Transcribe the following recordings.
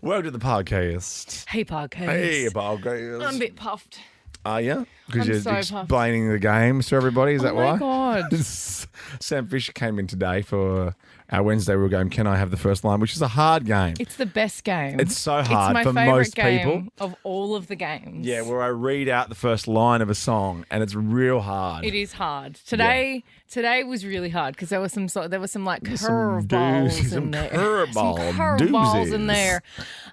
Welcome to the podcast. Hey, podcast. Hey, podcast. I'm a bit puffed. Are you? Because I'm you're so explaining the games to everybody. Is that why? Oh, my God. Sam Fischer came in today for our Wednesday rule game, Can I Have the First Line, which is a hard game. It's the best game. It's so hard it's for my most favourite people. game of all of the games. Yeah, where I read out the first line of a song, and it's real hard. It is hard. Today was really hard because there was some like Some curveballs in there. Curveballs in there.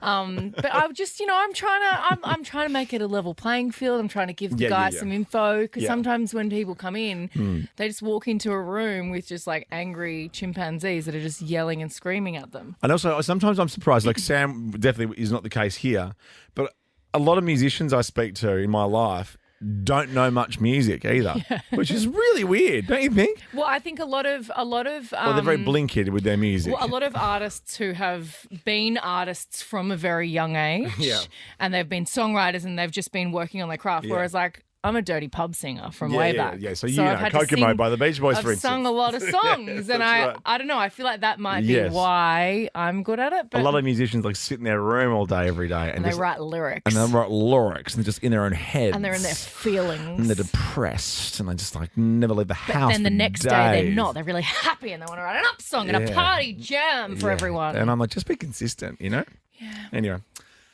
But I'm just, I'm trying to make it a level playing field. I'm trying to give the guys some info because sometimes when people come in, they just walk into a room with just like angry chimpanzees that are just yelling and screaming at them. And also, sometimes I'm surprised. Like Sam definitely is not the case here, but a lot of musicians I speak to in my life don't know much music either, which is really weird, don't you think? Well, I think a lot of Well, they're very blinkered with their music. Well, a lot of artists who have been artists from a very young age, and they've been songwriters and they've just been working on their craft. Whereas, like, I'm a dirty pub singer from way back. Yeah, so you know Kokomo by the Beach Boys, for instance. I've sung a lot of songs, and I don't know, I feel like that might be why I'm good at it. But a lot of musicians like sit in their room all day, every day. And they write lyrics. And they write lyrics, and they're just in their own heads. And they're in their feelings. And they're depressed, and they just like never leave the house. But then the next day they're not. They're really happy, and they want to write an up song and a party jam for everyone. And I'm like, just be consistent, you know? Yeah.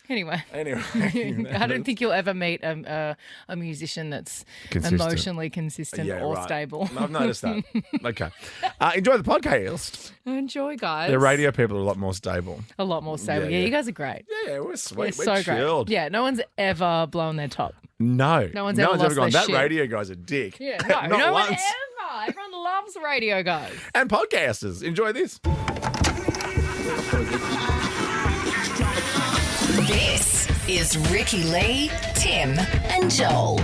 Anyway, I don't think you'll ever meet a musician that's emotionally consistent or stable. I've noticed that. Okay. Enjoy the podcast. Enjoy, guys. The radio people are a lot more stable. A lot more stable. Yeah, you guys are great. Yeah, we're sweet. We're so chilled. Great. Yeah, no one's ever blown their top. No. No one's ever gone, that shit. radio guy's a dick. Yeah, no one ever. Everyone loves radio guys. And podcasters. Enjoy this. This is Ricki Lee, Tim, and Joel.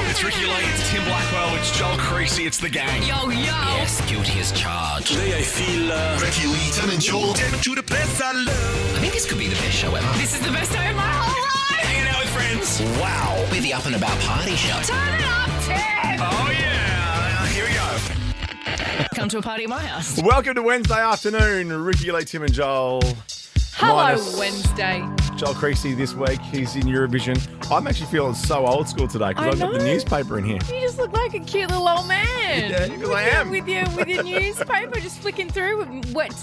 It's Ricki Lee, it's Tim Blackwell, it's Joel Creasy, it's the gang. Yo, yo! Yes, guilty as charged. Today I feel Ricki Lee, Tim and Joel. Take to the place I love. I think this could be the best show ever. This is the best day of my whole life! Hanging out with friends. Wow. We're the up and about party show. Turn it up, Tim! Oh, yeah. Here we go. Come to a party at my house. Welcome to Wednesday afternoon. Ricki Lee, Tim and Joel. Hello, Wednesday. Joel Creasy this week. He's in Eurovision. I'm actually feeling so old school today because I've got the newspaper in here. You just look like a cute little old man. Yeah, because I am. With your newspaper, just flicking through, wetting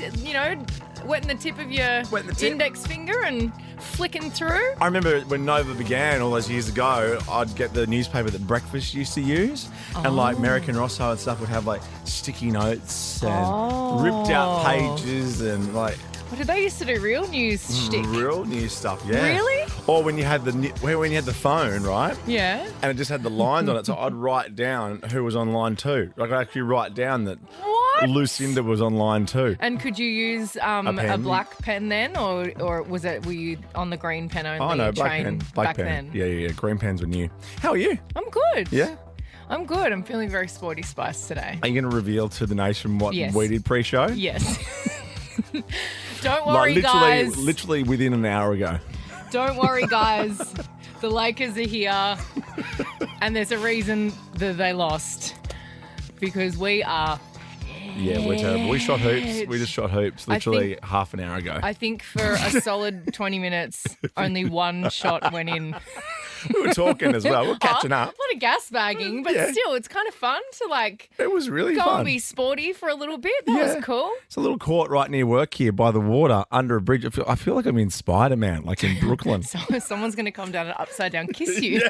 the tip of your index finger and flicking through. I remember when Nova began all those years ago, I'd get the newspaper that Breakfast used to use, and like American Rosso and stuff would have like sticky notes and ripped out pages and like. What did they used to do? Real news shtick? Real news stuff, yeah. Really? Or when you had the phone, right? Yeah. And it just had the lines on it, so I'd write down who was on line 2. Like I'd actually write down that Lucinda was on line 2. And could you use a black pen then, or were you on the green pen only? Oh no, black pen. Black pen. Then? Yeah. Green pens were new. How are you? I'm good. Yeah. I'm good. I'm feeling very sporty spice today. Are you going to reveal to the nation what we did pre-show? Yes. Don't worry, guys. Literally within an hour ago. Don't worry, guys. The Lakers are here, and there's a reason that they lost because we are. Yeah, we're terrible. We shot hoops. We just shot hoops literally half an hour ago. I think for a solid 20 minutes, only one shot went in. We were talking as well. We're catching up. A lot of gas bagging, but still, it's kind of fun to It was really go fun. and be sporty for a little bit. That was cool. It's a little court right near work here by the water under a bridge. I feel like I'm in Spider-Man, like in Brooklyn. Someone's going to come down and upside down kiss you.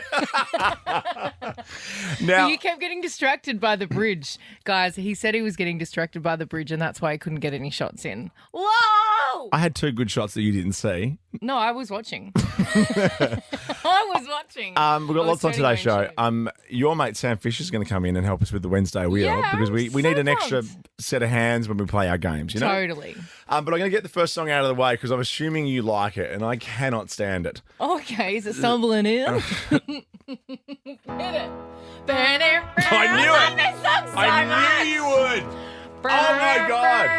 Now, you kept getting distracted by the bridge. Guys, he said he was getting distracted by the bridge and that's why he couldn't get any shots in. Whoa! I had 2 good shots that you didn't see. No, I was watching. I was watching. We've got lots on today's show. Your mate Sam Fisher is going to come in and help us with the Wednesday wheel because we need an extra set of hands when we play our games, you know? Totally. But I'm going to get the first song out of the way because I'm assuming you like it and I cannot stand it. Okay, is it stumbling in? Hit it. I knew it. I knew you would. Oh my God.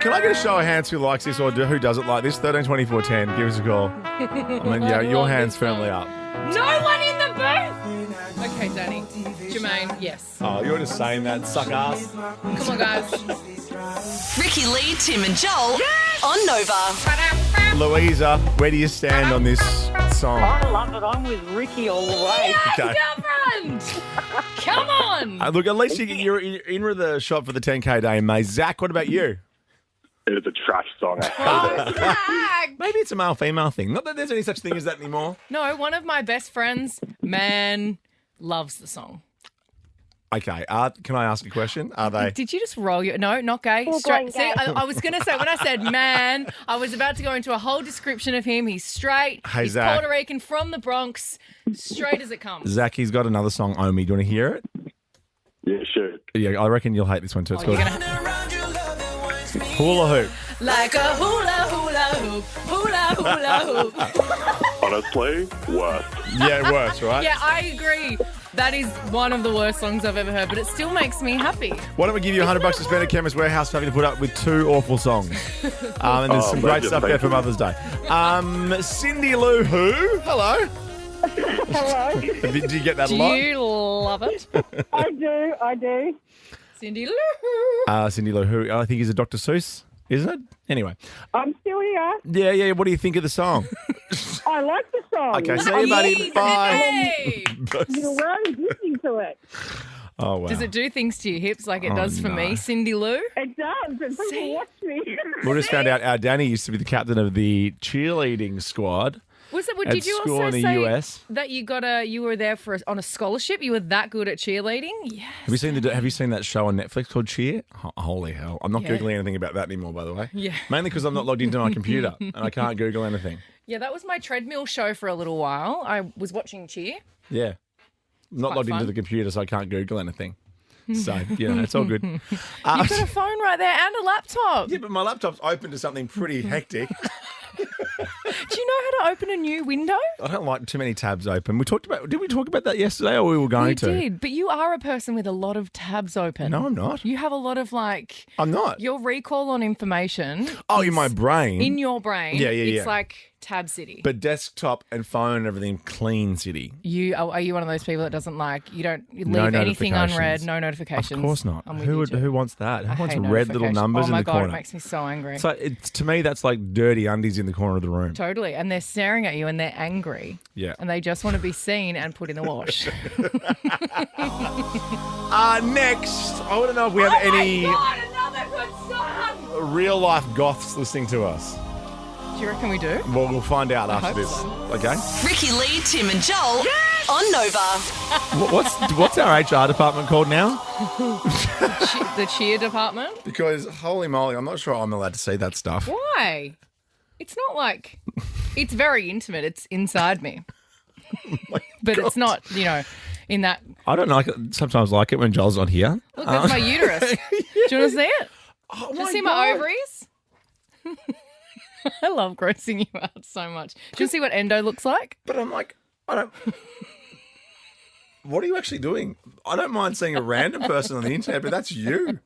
Can I get a show of hands who likes this or who doesn't like this? 13 24 10. Give us a call. I mean, your hand's firmly up. No one in the booth. Okay, Danny. Jermaine, yes. Oh, you're just saying that. Suck ass. Come on, guys. Ricki Lee, Tim and Joel. Yeah! on Nova. Louisa, where do you stand on this song? I love it. I'm with Ricki all the way. Okay. Girlfriend! Come on! Look, at least you're in with the shot for the 10K day, mate. Zach, what about you? It was a trash song. I hate it. Zach! Maybe it's a male-female thing. Not that there's any such thing as that anymore. No, one of my best friends, man, loves the song. Okay, can I ask a question? Are they? Did you just roll your... No, not gay. going See, gay. I was going to say, when I said man, I was about to go into a whole description of him. He's straight. Hey, he's Zach. Puerto Rican from the Bronx. Straight as it comes. Zach, he's got another song, Omi. Do you want to hear it? Yeah, sure. Yeah, I reckon you'll hate this one too. It's You're called gonna... Hula Hoop. Like a hula hula hoop, hula hula hoop. Honestly, worst. Yeah, worse, right? Yeah, I agree. That is one of the worst songs I've ever heard, but it still makes me happy. Why don't we give you $100 to spend at Chemist Warehouse for having to put up with two awful songs? And there's some great stuff there for Mother's Day. Cindy Lou Who? Hello. Hello. Did you get that a Do lot? you love it? I do. Cindy Lou. Cindy Lou Who? I think he's a Dr. Seuss, isn't it? Anyway. I'm still here. Yeah. What do you think of the song? I like the song. Okay, see you, buddy. Bye. You're very listening to it. Oh, wow. Does it do things to your hips like it does for no. me, Cindy Lou? It does. And people See? watch me. We just found out our Danny used to be the captain of the cheerleading squad. Was it? At Did you school also in the say US. that you were there on a scholarship? You were that good at cheerleading? Yes. Have you seen that show on Netflix called Cheer? Holy hell! I'm not Yeah. googling anything about that anymore, by the way. Yeah. Mainly because I'm not logged into my computer and I can't Google anything. Yeah, that was my treadmill show for a little while. I was watching Cheer. Yeah, I'm not quite logged into fun. the computer, so I can't Google anything. So it's all good. You've got a phone right there and a laptop. Yeah, but my laptop's open to something pretty hectic. Do you know how to open a new window? I don't like too many tabs open. Did we talk about that yesterday, or we were going You to? did, but you are a person with a lot of tabs open. No, I'm not. You have a lot of I'm not. your recall on information. Oh, is in my brain. In your brain. Yeah. It's like tab city. But desktop and phone and everything clean city. Are you one of those people that doesn't you leave No anything unread, notifications. no notifications? Of course not. I'm with you too. Who wants that? I Who wants hate red little notifications. numbers oh in my the God, corner? it makes me so angry. So to me, that's like dirty undies in the corner of the room. Totally. And they're staring at you and they're angry. Yeah. And they just want to be seen and put in the wash. Next, I want to know if we have any God, another good song! real life goths listening to us. Do you reckon we do? Well, we'll find out after hope this. so. Okay. Ricky Lee, Tim and Joel on Nova. What's our HR department called now? The cheer department? Because holy moly, I'm not sure I'm allowed to see that stuff. Why? It's not like... It's very intimate. It's inside me. But it's not, in that... I don't like it. Sometimes like it when Joel's on here. Look, that's my uterus. Do you want to see it? Oh Do you see my ovaries? I love grossing you out so much. Do you see what endo looks like? But I'm like, I don't. What are you actually doing? I don't mind seeing a random person on the internet, but that's you.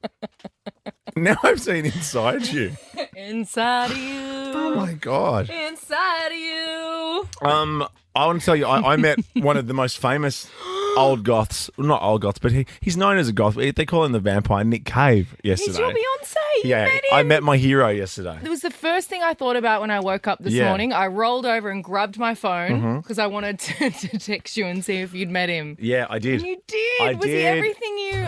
Now I've seen inside you. Inside of you. Oh my God. Inside of you. I want to tell you, I met one of the most famous old goths. Not old goths, but he's known as a goth. They call him the vampire, Nick Cave, yesterday. He's your Beyonce. You Yeah, met him. I met my hero yesterday. It was the first thing I thought about when I woke up this morning. I rolled over and grabbed my phone because I wanted to text you and see if you'd met him. Yeah, I did. And you did. I Was he did. everything you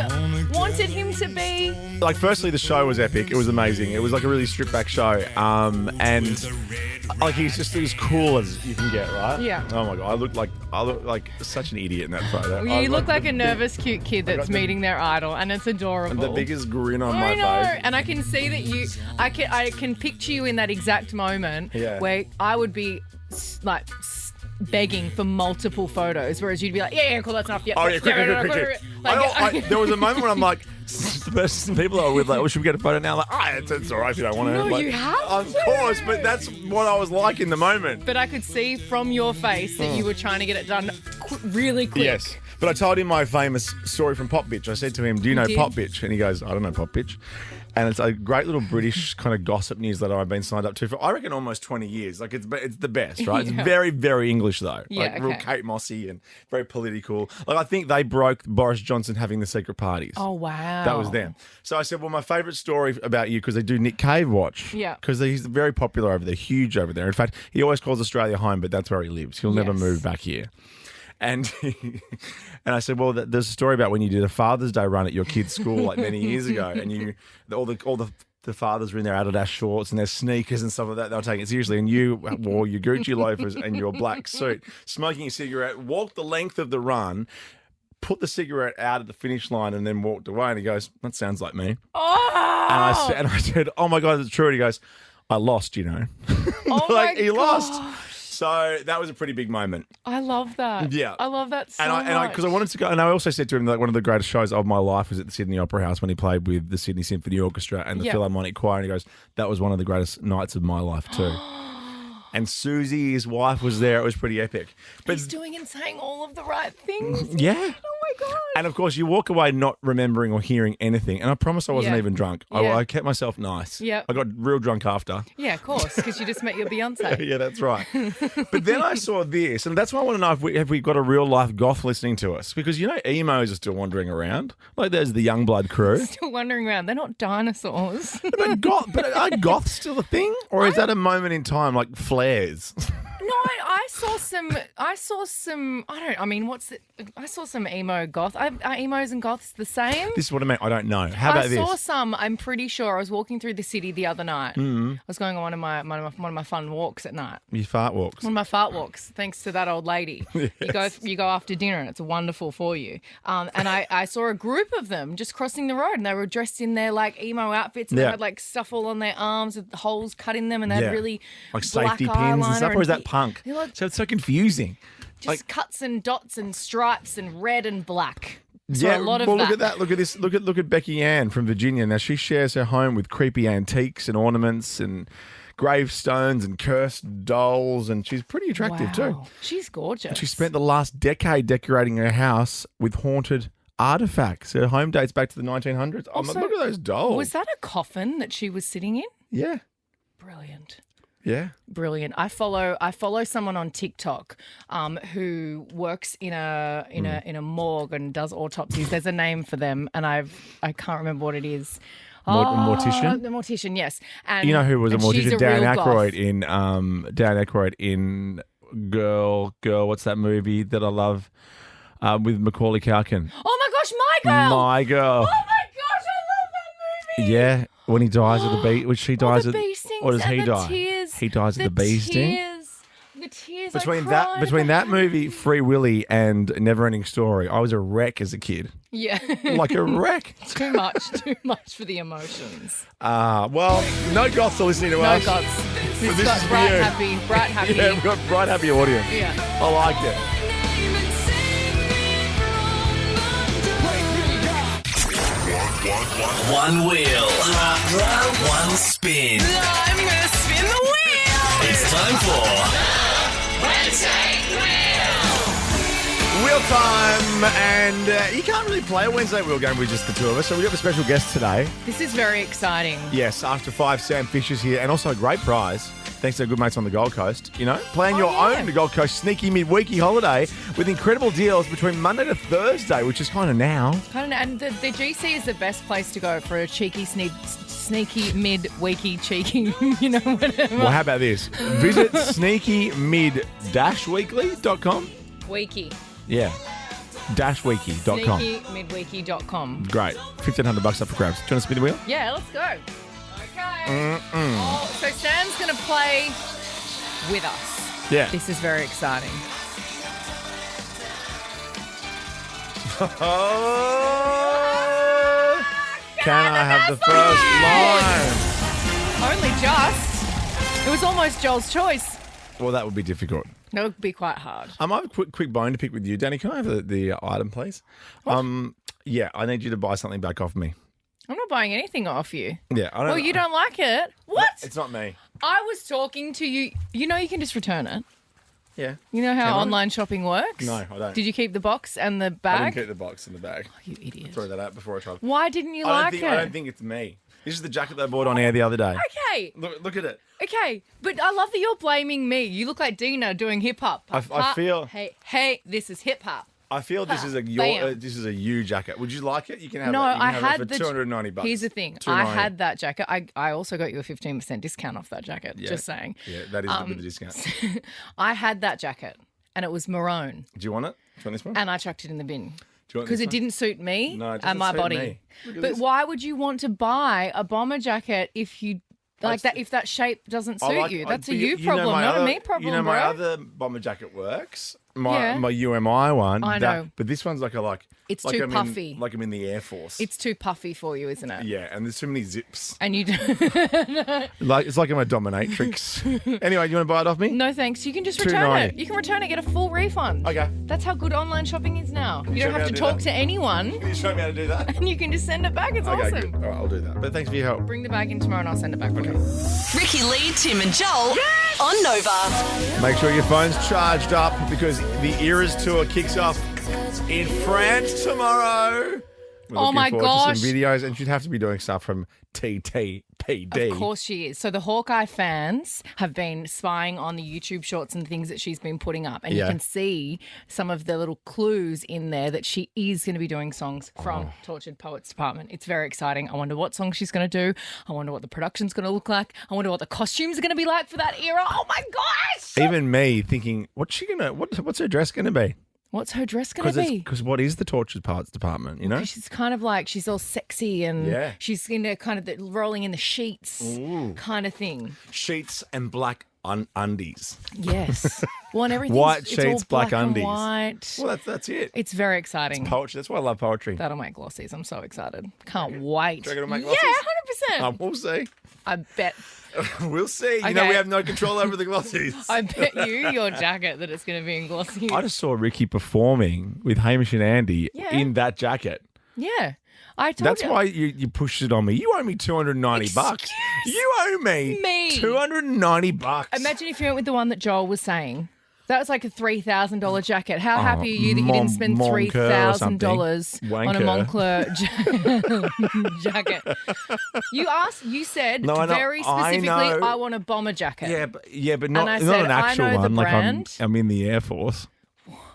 wanted him to be? Like, firstly, the show was epic. It was amazing. It was like a really stripped back show. And like he's just as cool as you can get, right? Yeah. Oh my God, I look like such an idiot in that photo. You look like a nervous, cute kid that's meeting their idol, and it's adorable. the biggest grin on I my know, face. and I can see that I can picture you in that exact moment where I would be begging for multiple photos, whereas you'd be like, yeah, cool, that's enough. Yeah, Oh yeah, quick. There was a moment when I'm like, the people that were with, like, oh, should we get a photo now? Like, it's all right if you don't want to. No, like, you have Of to. course, but that's what I was like in the moment. But I could see from your face that you were trying to get it done really quick. Yes. But I told him my famous story from Pop Bitch. I said to him, do you know did? Pop Bitch? And he goes, I don't know Pop Bitch. And it's a great little British kind of gossip newsletter I've been signed up to for, I reckon, almost 20 years. Like, it's the best, right? It's very, very English, though. Like, real Kate Mossy and very political. Like, I think they broke Boris Johnson having the secret parties. Oh, wow. That was them. So I said, well, my favourite story about you, because they do Nick Cave watch. Yeah. Because he's very popular over there, huge over there. In fact, he always calls Australia home, but that's where he lives. He'll never move back here. And and I said, well, there's a story about when you did a Father's Day run at your kid's school like many years ago, and all the fathers were in their Adidas shorts and their sneakers and stuff like that. They were taking it seriously, and you wore your Gucci loafers and your black suit, smoking a cigarette, walked the length of the run, put the cigarette out at the finish line, and then walked away. And he goes, "That sounds like me." Oh! And I said, "Oh my God, it's true." And he goes, "I lost, you know." Oh like my he lost. gosh. So that was a pretty big moment. I love that. Yeah. I love that so much. Because I wanted to go, and I also said to him that one of the greatest shows of my life was at the Sydney Opera House when he played with the Sydney Symphony Orchestra and the Philharmonic Choir, and he goes, that was one of the greatest nights of my life too. And Susie, his wife, was there. It was pretty epic. But he's doing and saying all of the right things. Yeah. Oh my God. And of course, you walk away not remembering or hearing anything. And I promise I wasn't even drunk. I kept myself nice. Yeah. I got real drunk after. Yeah, of course, because you just met your Beyonce. Yeah, that's right. But then I saw this, and that's why I want to know if we got a real life goth listening to us, because you know emos are still wandering around. Like there's the Youngblood crew. Still wandering around. They're not dinosaurs. But are goths still a thing, or is that a moment in time like flares? No, I saw some. I saw some emo goth. Are emos and goths the same? This is what I meant. I don't know. How about this? I saw some. I'm pretty sure. I was walking through the city the other night. I was going on one of my fun walks at night. Your fart walks. One of my fart walks, thanks to that old lady. Yes. You go after dinner, and it's wonderful for you. And I saw a group of them just crossing the road, and they were dressed in their like emo outfits, and they had like stuff all on their arms with holes cut in them, and they had really like black safety pins and stuff. Or is that punk? Like, so it's so confusing. Just like cuts and dots and stripes and red and black. So a lot of well, that. look at that. Look at this. Look at Becky Ann from Virginia. Now she shares her home with creepy antiques and ornaments and gravestones and cursed dolls, and she's pretty attractive too. She's gorgeous. She spent the last decade decorating her house with haunted artifacts. Her home dates back to the 1900s. Also, look at those dolls. Was that a coffin that she was sitting in? Yeah. Brilliant. Yeah. Brilliant. I follow someone on TikTok who works in a morgue and does autopsies. There's a name for them, and I can't remember what it is. Mortician? The mortician, yes. And you know who was a mortician? Dan Aykroyd goth. in Girl. What's that movie that I love with Macaulay Culkin? Oh my gosh, My Girl. My Girl. Oh my gosh, I love that movie. Yeah, when he dies of the bee, which she dies of, bee stings or does he and the die? Tears, he dies of the bee sting. The tears. Between that movie, Free Willy, and Neverending Story, I was a wreck as a kid. Yeah, like a wreck. Too much for the emotions. Well, no goths are listening to us. No goths. But this got bright, happy. Yeah, we've got bright, happy audience. Yeah, I like it. One wheel, one spin. I'm gonna spin the wheel. It's time for Wednesday Wheel time, and you can't really play a Wednesday wheel game with just the two of us, so we have a special guest today. This is very exciting. Yes, after 5, Sam Fisher's here, and also a great prize. Thanks to our good mates on the Gold Coast. You know, plan your own Gold Coast sneaky midweeky holiday with incredible deals between Monday to Thursday, which is kind of now. And the GC is the best place to go for a cheeky, sneaky mid-weeky cheeky, whatever. Well, how about this? Visit sneakymid-weekly.com. Weeky. Yeah. -weeky.com. Sneakymidweeky.com. Great. $1,500 up for grabs. Do you want to spin the wheel? Yeah, let's go. Okay. So Sam's going to play with us. Yeah. This is very exciting. Can I have the first line? Only just. It was almost Joel's choice. Well, that would be difficult. That would be quite hard. I have a quick bone to pick with you. Danny, can I have the item, please? What? Yeah, I need you to buy something back off me. I'm not buying anything off you. Yeah, I don't Well, you don't like it. What? It's not me. I was talking to you. You know you can just return it. Yeah. You know how Can I? online shopping works? No, I don't. Did you keep the box and the I bag? didn't keep the box in the bag. Oh, you idiot. Throw that out before I tried. Why didn't you like it? I don't think it's me. This is the jacket that I bought on air the other day. Okay. Look at it. Okay, but I love that you're blaming me. You look like Dina doing hip hop. I feel. Hey, this is hip hop. I feel this is a you jacket. Would you like it? You can have no, it. You can I have had it for $290. Here's the thing. $290. I had that jacket. I also got you a 15% discount off that jacket. Yeah. Just saying. Yeah, that is with the discount. I had that jacket and it was maroon. Do you want it? Do you want this one? And I chucked it in the bin. Because it didn't suit me and my suit body. me. But why would you want to buy a bomber jacket if you if that shape doesn't suit you? That's a you problem, not a me problem. You know my bro. other bomber jacket works. My UMI one. I know. But this one's like it's like too I'm puffy. Like I'm in the Air Force. It's too puffy for you, isn't it? Yeah, and there's too many zips. And you do. It's like I'm a dominatrix. Anyway, you want to buy it off me? No thanks. You can just return it. $2.90. You can return it, get a full refund. Okay. That's how good online shopping is now. You don't have to talk to anyone. Can you show me how to do that? And you can just send it back. It's Okay, awesome. good. All right, I'll do that. But thanks for your help. Bring the bag in tomorrow and I'll send it back for you. Ricki Lee, Tim and Joel on Nova. Make sure your phone's charged up because the Eras tour kicks off in France tomorrow. We're Oh my looking forward gosh. to some videos, and she'd have to be doing stuff from TTPD. Of course she is. So the Hawkeye fans have been spying on the YouTube shorts and things that she's been putting up. And you can see some of the little clues in there that she is going to be doing songs from Tortured Poets Department. It's very exciting. I wonder what song she's going to do. I wonder what the production's going to look like. I wonder what the costumes are going to be like for that era. Oh my gosh! Even me thinking, what's her dress going to be? What's her dress going to be? Because what is the Tortured Parts Department, you know? She's kind of like, she's all sexy and she's in a kind of rolling in the sheets kind of thing. Sheets and black undies. Yes. Well, and everything's White it's sheets, all black and undies. white. Well, that's it. It's very exciting. Poetry. That's why I love poetry. That'll make glossies. I'm so excited. Can't wait. Do you reckon it'll make Yeah, 100%. We'll see. I bet. We'll see. You know, we have no control over the glossies. I bet your jacket that it's going to be in glossy. I just saw Ricki performing with Hamish and Andy in that jacket. Yeah. I told That's why you pushed it on me. You owe me $290. You owe me $290. Imagine if you went with the one that Joel was saying. That was like a $3,000 jacket. How happy are you that you didn't spend $3,000 on a Moncler jacket? You said very specifically, I want a bomber jacket. Yeah, but not, and I not said, an actual I know one. the Like brand. I'm in the Air Force.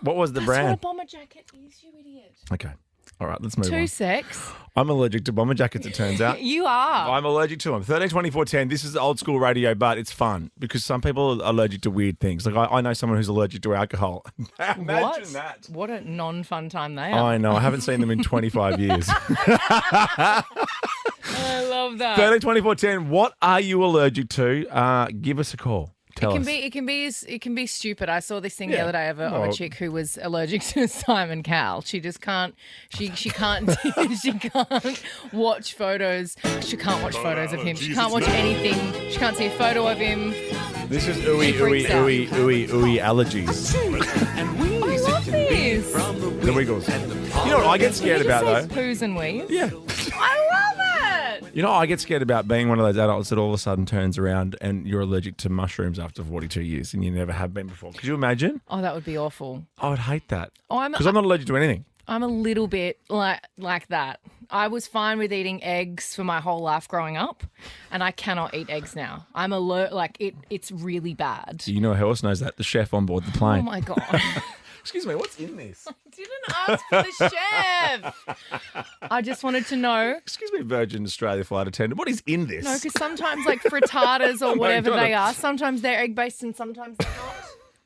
What was the That's brand? what a bomber jacket is, you idiot. Okay. All right, let's move on. 2 secs. I'm allergic to bomber jackets, it turns out. You are. I'm allergic to them. 13, 24, 10. This is old school radio, but it's fun because some people are allergic to weird things. Like I know someone who's allergic to alcohol. Imagine that. What a non-fun time they are. I know. I haven't seen them in 25 years. I love that. 13, 24, 10. What are you allergic to? Give us a call. Tell us. It can be stupid. I saw this thing the other day of a chick who was allergic to Simon Cowell. She just can't. She can't. She can't watch photos. She can't watch photos of him. She can't watch anything. She can't see a photo of him. This is ooey allergies. I love this. The Wiggles. You know what I get scared about though? Poos and wees. Yeah. I love it. You know, I get scared about being one of those adults that all of a sudden turns around and you're allergic to mushrooms after 42 years and you never have been before. Could you imagine? Oh, that would be awful. I would hate that. Oh, because I'm not allergic to anything. I'm a little bit like that. I was fine with eating eggs for my whole life growing up, and I cannot eat eggs now. I'm alert. It's really bad. You know who else knows that? The chef on board the plane. Oh my God. Excuse me, what's in this? I didn't ask for the chef. I just wanted to know. Excuse me, Virgin Australia flight attendant. What is in this? No, because sometimes like frittatas or whatever they are, sometimes they're egg-based and sometimes they're not.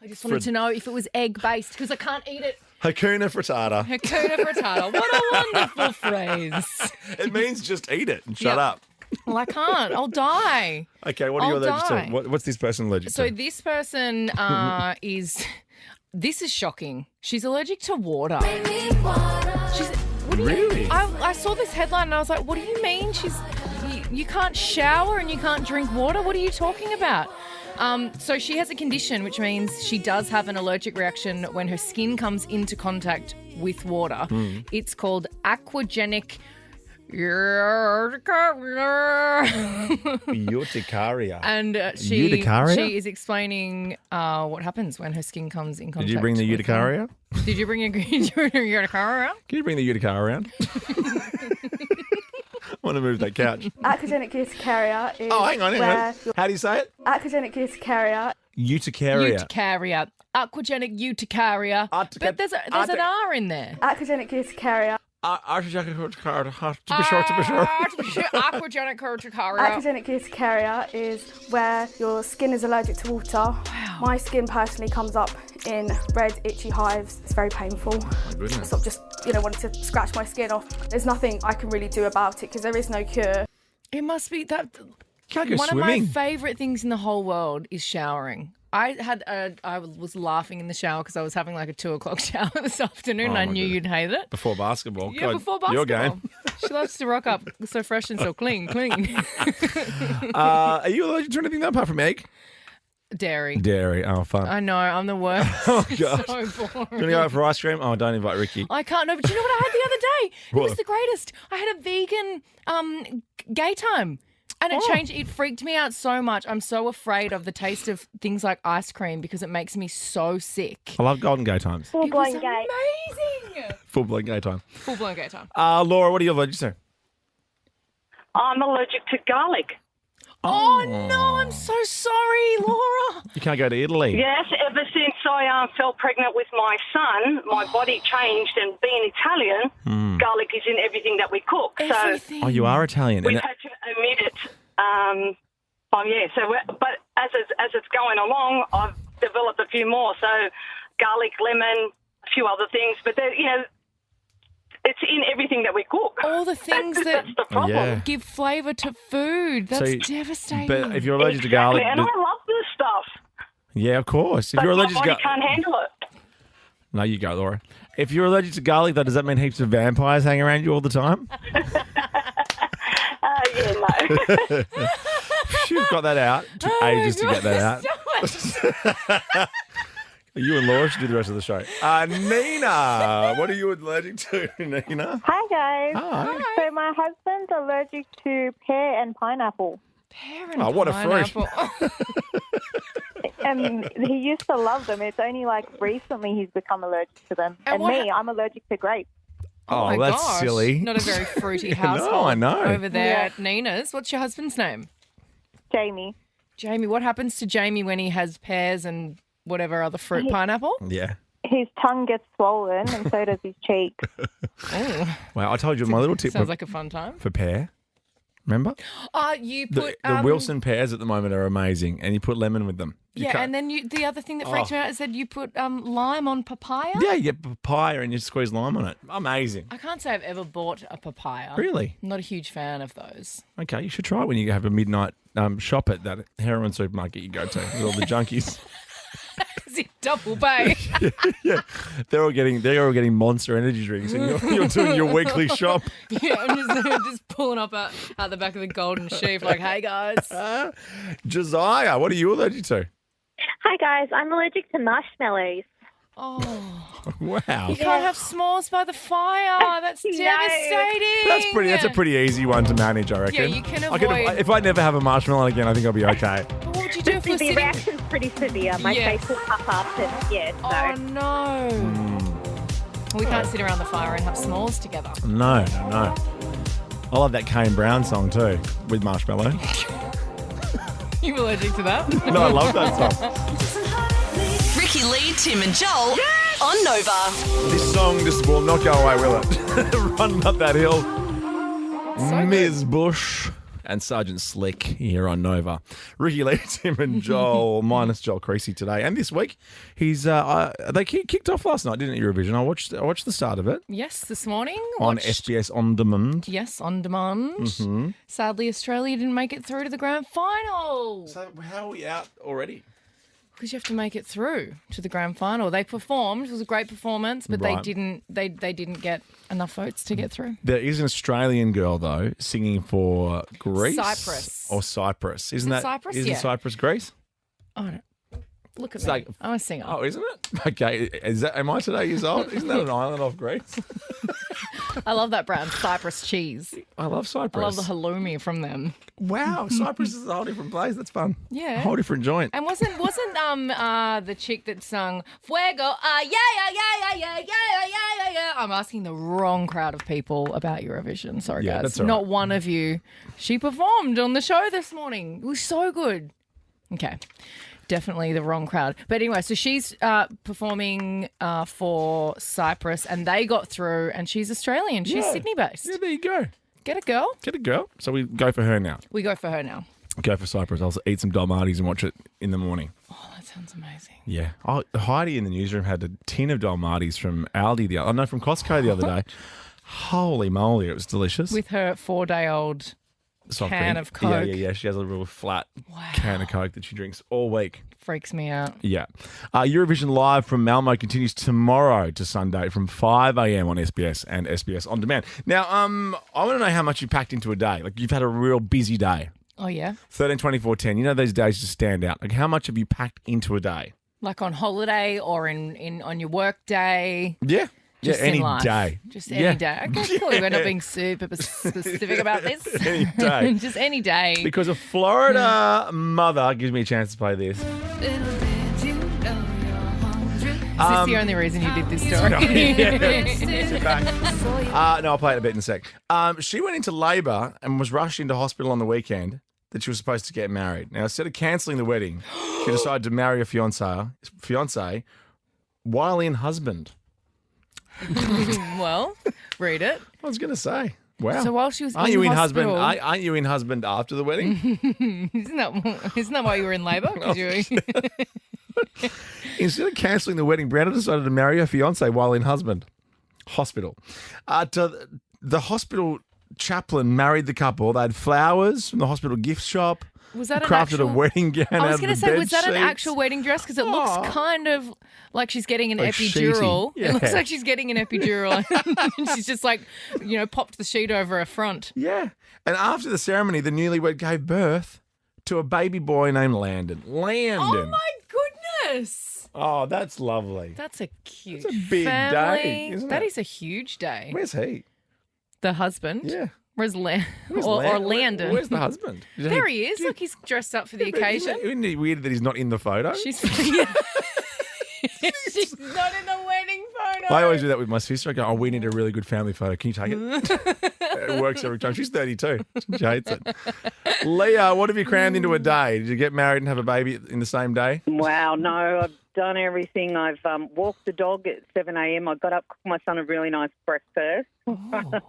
I just wanted to know if it was egg-based because I can't eat it. Hakuna Frittata. Hakuna Frittata. What a wonderful phrase. It means just eat it and shut up. Well, I can't. I'll die. Okay, what are you allergic to? What's this person allergic to? So this person is... This is shocking. She's allergic to water. Really? I saw this headline and I was like, what do you mean? You can't shower and you can't drink water? What are you talking about? So she has a condition which means she does have an allergic reaction when her skin comes into contact with water. It's called aquagenic urticaria. And she is explaining what happens when her skin comes in contact. Did you bring the urticaria? Did you bring a urticaria? Can you bring the urticaria around? want to move that couch. Academic urticaria is hang on. How do you say it? Academic urticaria. Urticaria. Urticaria. Aquagenic urticaria. But there's an R in there. Academic urticaria. Aquagenic urticaria. Academic urticaria is where your skin is allergic to water. Wow. My skin personally comes up in red, itchy hives. It's very painful. Oh, my goodness. Sort of just, wanting to scratch my skin off. There's nothing I can really do about it because there is no cure. It must be that. Can't go One swimming. of my favourite things in the whole world is showering. I was laughing in the shower because I was having like a 2:00 shower this afternoon. And I knew you'd hate it. Before basketball. Yeah, God, before basketball. Your game. She loves to rock up so fresh and so clean. Are you allergic to anything though, apart from egg? Dairy. Dairy. Oh, fun. I know, I'm the worst. Oh, God. So boring. Do you want to go out for ice cream? Oh, don't invite Ricki. I can't. No, but do you know what I had the other day? It What? was the greatest. I had a vegan gay time. And it changed. It freaked me out so much. I'm so afraid of the taste of things like ice cream because it makes me so sick. I love golden gay times. It was Full-blown gay. amazing. Full-blown gay time. Full-blown gay time. Laura, what are you allergic to? I'm allergic to garlic. Oh, no, I'm so sorry, Laura. You can't go to Italy. Yes, ever since I fell pregnant with my son, my body changed, and being Italian, garlic is in everything that we cook. Everything. Oh, you are Italian. So we've had to omit it. But as it's going along, I've developed a few more. So garlic, lemon, a few other things. But it's in everything that we cook. All the things that's the problem. Yeah. give flavour to food. That's devastating. But if you're allergic to garlic... And I love this stuff. Yeah, of course. If But you're my allergic to body garlic... can't handle it. No, you go, Laura. If you're allergic to garlic, though, does that mean heaps of vampires hang around you all the time? Yeah, no. You've got that out. Took ages to get that out. You and Laura should do the rest of the show. Nina, what are you allergic to, Nina? Hi, guys. Hi. So my husband's allergic to pear and pineapple. Pear and what a fruit. pineapple. And he used to love them. It's only like recently he's become allergic to them. And And, what me, I'm allergic to grapes. Oh, my that's gosh. silly. Not a very fruity No, household I know. over there Yeah. at Nina's. What's your husband's name? Jamie. Jamie. What happens to Jamie when he has pears and whatever other fruit? Pineapple? Yeah. His tongue gets swollen and so does his cheek. Oh, Well, I told you my little tip sounds like a fun time. for pear. Remember? You The, put the Wilson pears at the moment are amazing, and you put lemon with them. You Yeah, can't- and then the other thing that freaked me out is that you put lime on papaya. Yeah, you get papaya and you squeeze lime on it. Amazing. I can't say I've ever bought a papaya. Really? I'm not a huge fan of those. Okay, you should try it when you have a midnight shop at that heroin supermarket you go to with all the junkies. Is it double pay? Yeah, they're all getting Monster energy drinks, and you're doing your weekly shop. Yeah, I'm just pulling up out the back of the golden sheep like, hey, guys. Josiah, what are you allergic to? Hi guys, I'm allergic to marshmallows. Oh, Wow, you can't have s'mores by the fire. That's devastating. that's a pretty easy one to manage, I reckon. Yeah, you can avoid- if I never have a marshmallow again, I think I'll be okay. But what would you do if we're The sitting... reaction's pretty severe. My Yeah. face will puff up and yeah, so. Oh, no. We can't sit around the fire and have s'mores together. No. I love that Kane Brown song too, with marshmallow. You allergic to that? No, I love that song. Ricki Lee, Tim and Joel on Nova. This song just will not go away, will it? Running up that hill. So Ms. Bush and Sergeant Slick here on Nova. Ricki Lee, Tim and Joel, minus Joel Creasy today. And this week, they kicked off last night, didn't it, Eurovision? I watched the start of it Yes, this morning. on watched- SBS On Demand. Yes, on demand. Mm-hmm. Sadly, Australia didn't make it through to the grand final. So how are we out already? Because you have to make it through to the grand final. They performed. It was a great performance, but Right. they didn't get enough votes to get through. There is an Australian girl, though, singing for Greece. Cyprus. Or Cyprus. Isn't it that Cyprus? Isn't Yeah. Cyprus Greece? Oh, I don't- Look at It's me. like- I'm a singer. Oh, isn't it? Okay. Am I today years old? Isn't that an island off Greece? I love that brand, Cyprus cheese. I love Cyprus. I love the halloumi from them. Wow, Cyprus is a whole different place. That's fun. Yeah. A whole different joint. And wasn't the chick that sung Fuego? Yeah. I'm asking the wrong crowd of people about Eurovision. Sorry, Yeah, guys. that's all Not right. one of you. She performed on the show this morning. It was so good. Okay. Definitely the wrong crowd. But anyway, so she's performing for Cyprus and they got through and she's Australian. She's Sydney-based. Yeah, there you go. Get a girl. Get a girl. So we go for her now. We go for her now. Go for Cyprus. I'll eat some Dalmatis and watch it in the morning. Oh, that sounds amazing. Yeah. Oh, Heidi in the newsroom had a tin of Dalmatis from Aldi from Costco the other day. Holy moly, it was delicious. With her 4-day-old Soft can drink. of Coke. Yeah. She has a real flat can of Coke that she drinks all week. Freaks me out. Yeah. Eurovision Live from Malmo continues tomorrow to Sunday from 5 a.m. on SBS and SBS On Demand. Now, I want to know how much you packed into a day. Like, you've had a real busy day. Oh, yeah? 13, 24, 10. You know those days just stand out. Like, how much have you packed into a day? Like on holiday or on your work day? Yeah. Just any in life. day. Just any day. Okay, cool. We're not being super specific about this. Any day. Just any day. Because a Florida mother gives me a chance to play this. Is this the only reason you did this story? Sit back. No, I'll play it a bit in a sec. She went into labour and was rushed into hospital on the weekend that she was supposed to get married. Now, instead of cancelling the wedding, she decided to marry a fiancé while in husband. Well, read it. I was going to say, wow. So while she was aren't in you in hospital, husband? Aren't you in husband after the wedding? Isn't that why you were in labour? Instead of cancelling the wedding, Brianna decided to marry her fiancé while in hospital. The hospital chaplain married the couple. They had flowers from the hospital gift shop. Was that crafted a wedding gown out I was of going the to say, bed was that an sheets. actual wedding dress? Because it looks kind of like she's getting an Like epidural. sheety. Yeah. It looks like she's getting an epidural. And she's just like, popped the sheet over her front. Yeah. And after the ceremony, the newlywed gave birth to a baby boy named Landon. Oh, my goodness. Oh, that's lovely. That's a cute That's a big family. day, isn't That it? is a huge day. Where's he? The husband? Yeah. Where's Landon? Where's Or Landon? Where's the husband? There he is. Look, he's dressed up for the occasion. Isn't it weird that he's not in the photo? She's not in the wedding photo. I always do that with my sister. I go, we need a really good family photo. Can you take it? It works every time. She's 32. She hates it. Leah, what have you crammed into a day? Did you get married and have a baby in the same day? Wow, no, I've done everything. I've walked the dog at 7 a.m. I got up, cooked my son a really nice breakfast. Oh.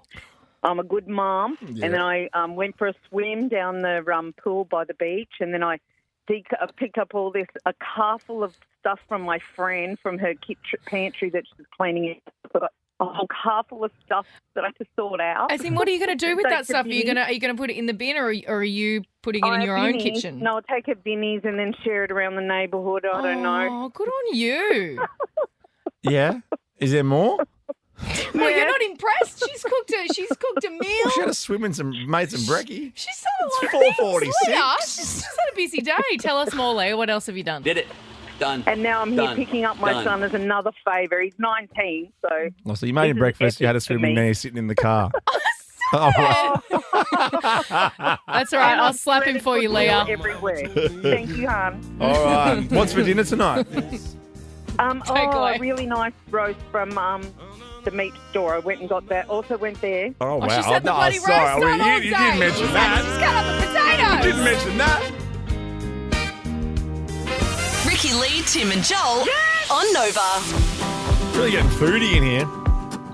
I'm a good mom. Yeah. And then I went for a swim down the pool by the beach, and then I picked up a car full of stuff from my friend from her pantry that she's cleaning it. A whole car full of stuff that I had to sort out. As in, what are you going to do with Take that a stuff? Are you binny. going to put it in the bin, or are you putting it in your own kitchen? No, I'll take it binnies and then share it around the neighbourhood. I don't know. Oh, good on you. Yeah. Is there more? Well, you're not impressed. She's cooked a meal. She had a swim and made some brekkie. She's done a lot of things, 4:46. Leah. She's had a busy day. Tell us more, Leah. What else have you done? Did it. Done. And now I'm here picking up my son as another favour. He's 19, so... Oh, so you made him This is breakfast, you had a epic for swim, and me. now you're sitting in the car. That's all right. I'll slap him for you, Leah. Everywhere. Thank you, hon. All right. What's for dinner tonight? Takeaway. A really nice roast from the meat store. I went and got that. Also went there. Oh, wow. She said the bloody roast sorry. on all You day. didn't mention She said that. she's cut up the potatoes. You didn't mention that. Ricki Lee, Tim and Joel on Nova. Really getting foodie in here.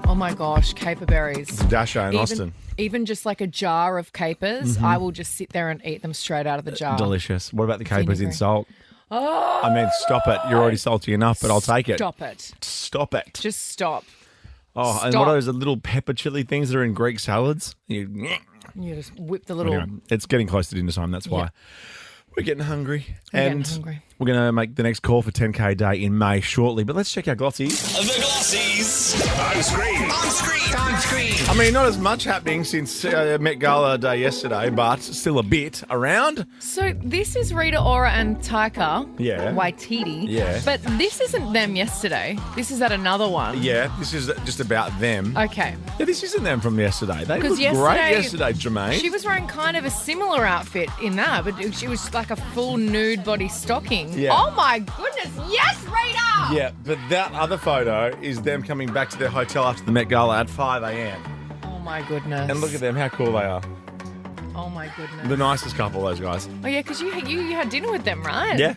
Oh my gosh, caper berries. Dasho in Austin. Even just like a jar of capers, I will just sit there and eat them straight out of the jar. Delicious. What about the capers in Vinegary. salt? Oh, I mean, stop it. You're already salty enough, but I'll take it. stop it. Stop it. Just stop. Oh, and Stop. what are those little pepper chili things that are in Greek salads? You You just whip the little... Anyway, it's getting close to dinner time. That's why Yeah. we're getting hungry. We're getting And hungry. We're going to make the next call for 10K a day in May shortly, but let's check our glossies. The Glossies. On screen. I mean, not as much happening since Met Gala Day yesterday, but still a bit around. So this is Rita Ora and Taika Waititi. Yeah. But this isn't them yesterday. This is at another one. Yeah, this is just about them. Okay. Yeah, this isn't them from yesterday. They looked yesterday, great yesterday, Jermaine. She was wearing kind of a similar outfit in that, but she was like a full nude body stocking. Yeah. Oh my goodness. Yes, Rita! Yeah, but that other photo is them coming back to their hotel after the Met Gala at 5 a.m. Oh my goodness. And look at them, how cool they are. Oh my goodness. The nicest couple, those guys. Oh yeah, because you had dinner with them, right? Yeah.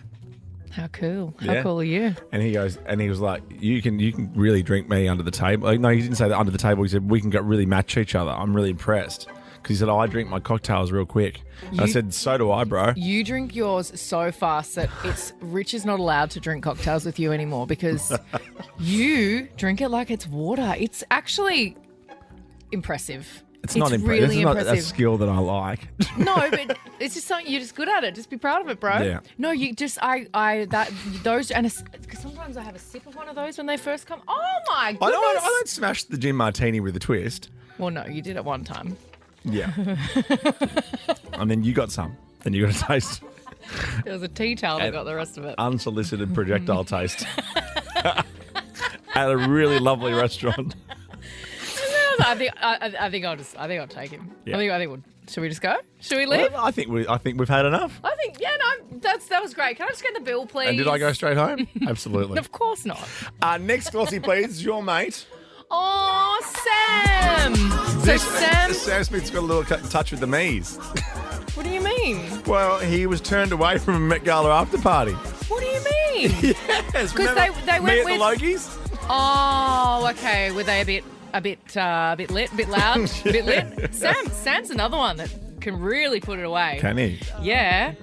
How cool. How cool are you? And he was like, you can really drink me under the table. Like, no, he didn't say that under the table. He said, we can really match each other. I'm really impressed. Because he said, I drink my cocktails real quick. And I said, so do I, bro. You drink yours so fast that Rich is not allowed to drink cocktails with you anymore because you drink it like it's water. It's actually impressive. It's not impressive. Really it's not impressive. a skill that I like. No, but it's just something you're just good at it. Just be proud of it, bro. Yeah. No, you just because sometimes I have a sip of one of those when they first come. Oh my goodness! I don't smash the gin martini with a twist. Well, no, you did it one time. Yeah. And then you got some. Then you got a taste. It was a tea towel that got the rest of it. Unsolicited projectile taste. At a really lovely restaurant. I think I'll take him. Yeah. I think should we just go? Should we leave? Well, I think we've had enough. I think that was great. Can I just get the bill, please? And did I go straight home? Absolutely. Of course not. Next glossy, please. Your mate. Oh, Sam. Sam Smith's got a little touch with the me's. What do you mean? Well, he was turned away from a Met Gala after party. What do you mean? Yes. Because they went me with at the Logies. Oh, okay. Were they a bit lit, a bit loud, a bit lit? Sam's another one that can really put it away. Can he? Yeah.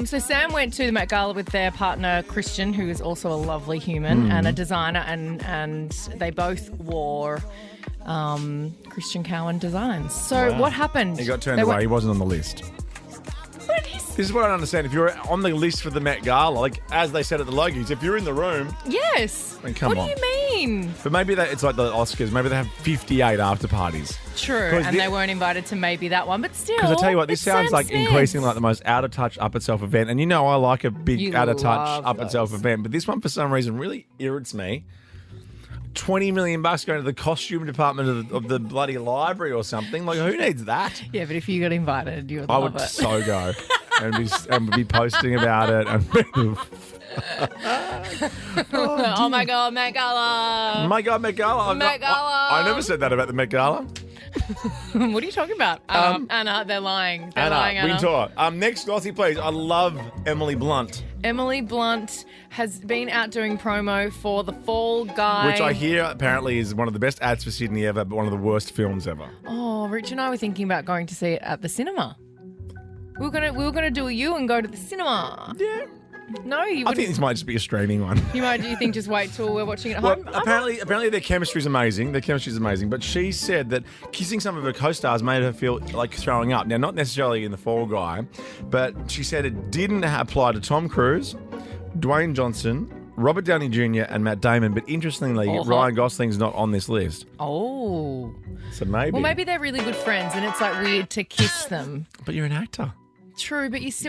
So Sam went to the Met Gala with their partner Christian, who is also a lovely human and a designer, and they both wore Christian Cowan designs. So what happened? He got turned away. He wasn't on the list. This is what I don't understand. If you're on the list for the Met Gala, like as they said at the Logies, if you're in the room, yes. Then come on. What do you mean? But maybe it's like the Oscars. Maybe they have 58 after parties. True, and they weren't invited to maybe that one, but still. Because I tell you what, this sounds Sam like Smith. increasingly like the most out of touch, up itself event. And you know I like a big out of touch, up those. itself event, but this one for some reason really irritates me. $20 million going to the costume department of the bloody library or something. Like, who needs that? Yeah, but if you got invited, you would I love would it. so go and be posting about it. Oh my God, Met Gala. My God, Met Gala. Met Gala. I never said that about the Met Gala. What are you talking about? Anna, they're lying. They're lying, Anna. Wintour. Next glossy, please. I love Emily Blunt. Emily Blunt has been out doing promo for The Fall Guy. Which I hear apparently is one of the best ads for Sydney ever, but one of the worst films ever. Oh, Rich and I were thinking about going to see it at the cinema. We were gonna do you and go to the cinema. Yeah. No, you wouldn't. I think this might just be a streaming one. Do you think just wait till we're watching it at Well, home? apparently their chemistry is amazing. But she said that kissing some of her co-stars made her feel like throwing up. Now, not necessarily in The Fall Guy, but she said it didn't apply to Tom Cruise, Dwayne Johnson, Robert Downey Jr. and Matt Damon. But interestingly, Ryan Gosling's not on this list. Oh. So maybe. Well, maybe they're really good friends and it's like weird to kiss them. But you're an actor. True, but it's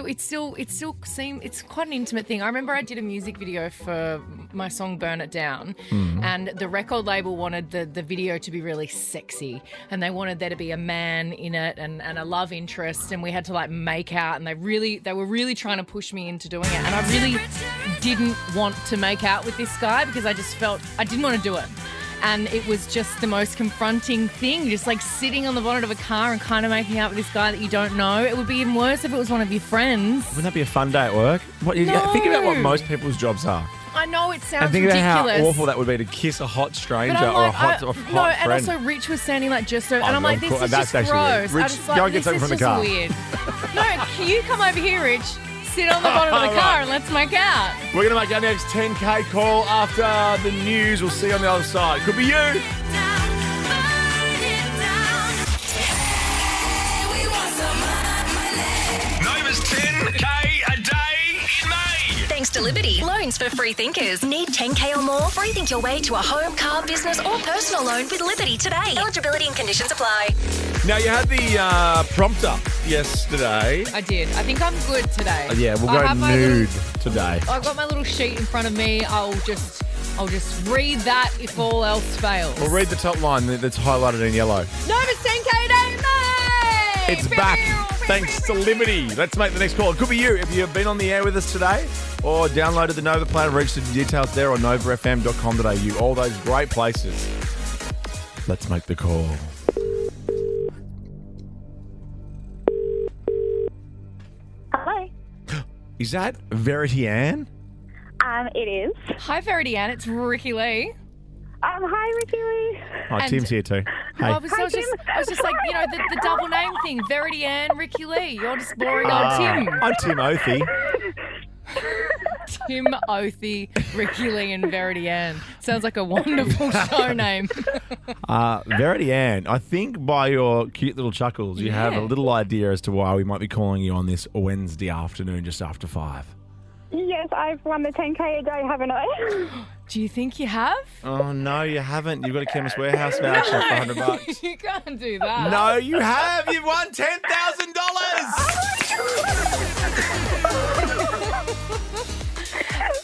quite an intimate thing. I remember I did a music video for my song Burn It Down, and the record label wanted the video to be really sexy, and they wanted there to be a man in it and a love interest, and we had to like make out, and they were really trying to push me into doing it, and I really didn't want to make out with this guy because I just felt I didn't want to do it. And it was just the most confronting thing, just like sitting on the bonnet of a car and kind of making out with this guy that you don't know. It would be even worse if it was one of your friends. Wouldn't that be a fun day at work? No. Think about what most people's jobs are. I know it sounds and think ridiculous. about how awful that would be to kiss a hot stranger But I'm or a like, hot no, friend. and also Rich was standing like just so, and I'm like, this is that's just actually gross. weird. I Rich, just like, go and get this something is from the just car. weird. No, you come over here, Rich. Sit on the bonnet of the car and let's make out. We're going to make our next 10K call after the news. We'll see you on the other side. Could be you. Nova's 10K a day in May. Thanks to Liberty. Loans for free thinkers. Need 10K or more? Free think your way to a home, car, business or personal loan with Liberty today. Eligibility and conditions apply. Now, you had the prompter yesterday. I did. I think I'm good today. Yeah, we'll go nude today. I've got my little sheet in front of me. I'll just read that if all else fails. We'll read the top line that's highlighted in yellow. Nova's 10K a day, mate! It's back. Thanks to Liberty. Let's make the next call. It could be you if you've been on the air with us today or downloaded the Nova plan and registered your details there on novafm.com.au. All those great places. Let's make the call. Hello. Is that Verity Ann? It is. Hi, Verity Ann. It's Ricki Lee. Hi, Ricki Lee. Oh, Tim's here too. Hey. I was just like, the double name thing. Verity Ann, Ricki Lee. You're just boring old Tim. I'm Tim Othie. Tim Othie, Ricki Lee and Verity Ann. Sounds like a wonderful show name. Verity Ann, I think by your cute little chuckles, you have a little idea as to why we might be calling you on this Wednesday afternoon just after 5. Yes, I've won the 10K a day, haven't I? Do you think you have? Oh, no, you haven't. You've got a Chemist Warehouse voucher for $100. You can't do that. No, you have. You've won $10,000.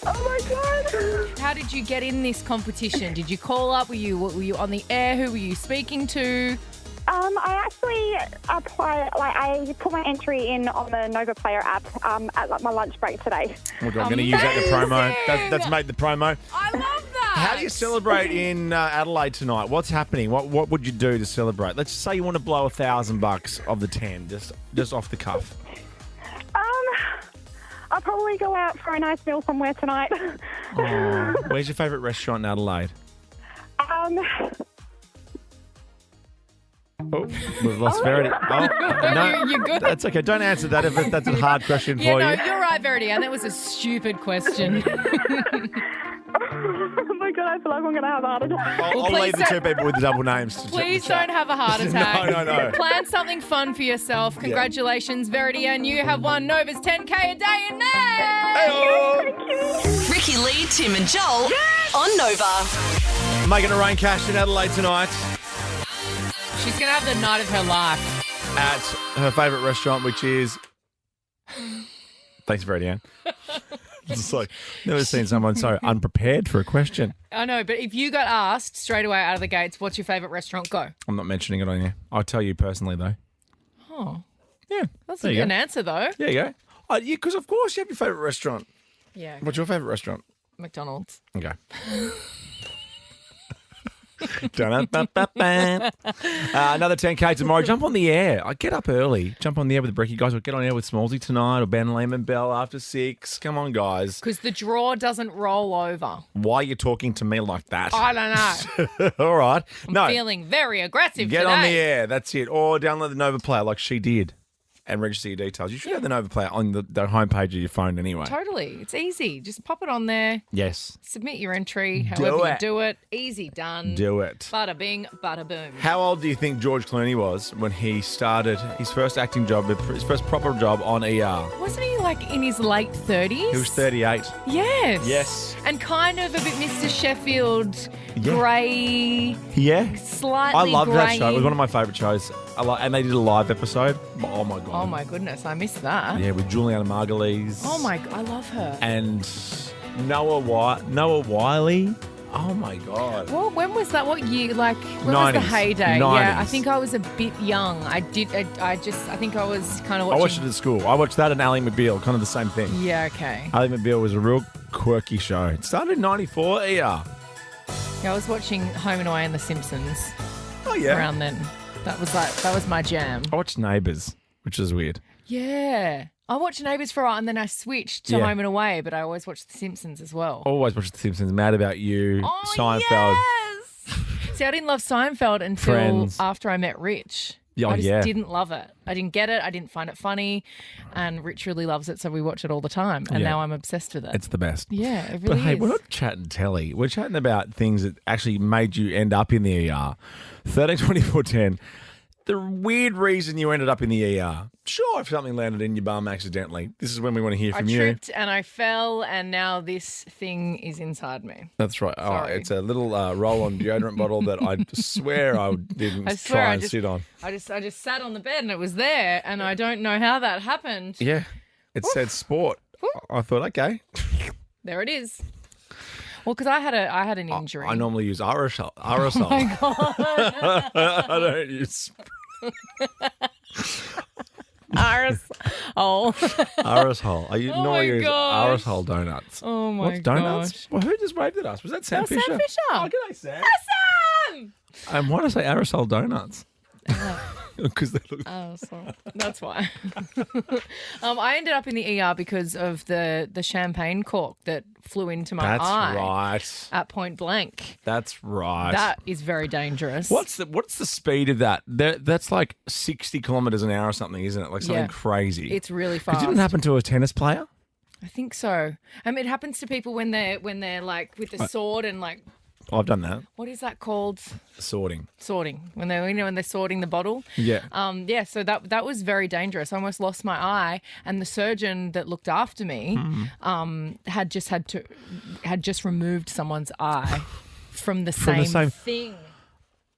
Oh my God. How did you get in this competition? Did you call up? Were you on the air? Who were you speaking to? I actually applied, I put my entry in on the Nova Player app at my lunch break today. Oh, God, I'm going to use that in the promo. That's made the promo. I love that. How do you celebrate in Adelaide tonight? What's happening? What would you do to celebrate? Let's say you want to blow $1,000 of the 10, just off the cuff. I'll probably go out for a nice meal somewhere tonight. Oh, where's your favourite restaurant in Adelaide? Oh, we've lost Verity. Oh, no, you're good. That's okay. Don't answer that if that's a hard question for Yeah, no, you. you're right, Verity Ann. That was a stupid question. Oh my God, I feel like I'm going to have a heart attack. I'll leave the two people with the double names to Please chat. don't have a heart attack. No. Plan something fun for yourself. Congratulations, Verity Ann. You have won Nova's 10K a day in May. Thank you. Ricky Lee, Tim and Joel on Nova. Making it rain cash in Adelaide tonight She's going to have the night of her life. at her favourite restaurant, which is... Thanks, Verity Ann. It's like, never seen someone so unprepared for a question. I know, but if you got asked straight away out of the gates, what's your favourite restaurant, go. I'm not mentioning it on here. I'll tell you personally, though. Oh. Yeah. That's there a you good go. answer, though. There you go. Because, of course, you have your favourite restaurant. Yeah. What's your favourite restaurant? McDonald's. Okay. Another 10K tomorrow. Jump on the air. I get up early. Jump on the air with the Brekkie guys. We'll get on air with Smallsy tonight or Ben Lehman Bell after 6. Come on, guys. Because the draw doesn't roll over. Why are you talking to me like that? I don't know. All right. I'm feeling very aggressive Get today. on the air. That's it. Or download the Nova Player like she did and register your details. You should have the Nova Player on the homepage of your phone anyway. Totally. It's easy. Just pop it on there. Yes. Submit your entry. However you do it. Easy done. Do it. Bada bing, bada boom. How old do you think George Clooney was when he started his first acting job, his first proper job on ER? Wasn't he like in his late 30s? He was 38. Yes. Yes. And kind of a bit Mr. Sheffield, grey. Yeah. Slightly I loved that grey. show. It was one of my favourite shows. And they did a live episode. Oh, my God. Oh, my goodness. I missed that. Yeah, with Juliana Margulies. Oh, my God. I love her. And Noah Wiley. Oh, my God. Well, when was that? What year? Like, when 90s. was the heyday? 90s. Yeah, I think I was a bit young. I think I was kind of watching. I watched it at school. I watched that and Ally McBeal, kind of the same thing. Yeah, okay. Ally McBeal was a real quirky show. It started in 94 ER. Yeah, I was watching Home and Away and The Simpsons. Oh, yeah. Around then. That was my jam. I watched Neighbours, which is weird. Yeah. I watched Neighbours for a while and then I switched to Home and Away, but I always watched The Simpsons as well. Always watched The Simpsons. Mad About You, Oh, Seinfeld. Yes! See, I didn't love Seinfeld until Friends. after I met Rich. Oh, I just yeah. didn't love it. I didn't get it. I didn't find it funny. And Rich really loves it, so we watch it all the time. And now I'm obsessed with it. It's the best. Yeah, it But really hey, is. we're not chatting telly. We're chatting about things that actually made you end up in the ER. 13 24 10. the weird reason you ended up in the ER. Sure, if something landed in your bum accidentally. This is when we want to hear from I you. tripped and I fell, and now this thing is inside me. That's right. Oh, Sorry. it's a little roll-on deodorant bottle that I swear I didn't try and sit on. I just sat on the bed and it was there, and I don't know how that happened. Yeah, it said sport. I thought, okay. There it is. Well, because I had an injury. I normally use aerosol. Aerosol. Oh my God. I don't use aeros-hole. aeros-hole. I normally use gosh. aeros-hole donuts. Oh my What's donuts? gosh. Well, who just waved at us? Was that Sam Fisher? Sam Fisher. Oh, g'day, Sam. Sam! Why did I say aerosol donuts? Because they look. Oh, so that's why. I ended up in the ER because of the champagne cork that flew into my eye. That's right. At point blank. That's right. That is very dangerous. What's the speed of that? That's like 60 kilometres an hour or something, isn't it? Like something crazy. It's really fast. Didn't it happen to a tennis player? I think so. I mean, it happens to people when they're like with the sword and like. I've done that. What is that called? Sorting. When they're sorting the bottle. Yeah. So that was very dangerous. I almost lost my eye, and the surgeon that looked after me had just removed someone's eye from the same thing.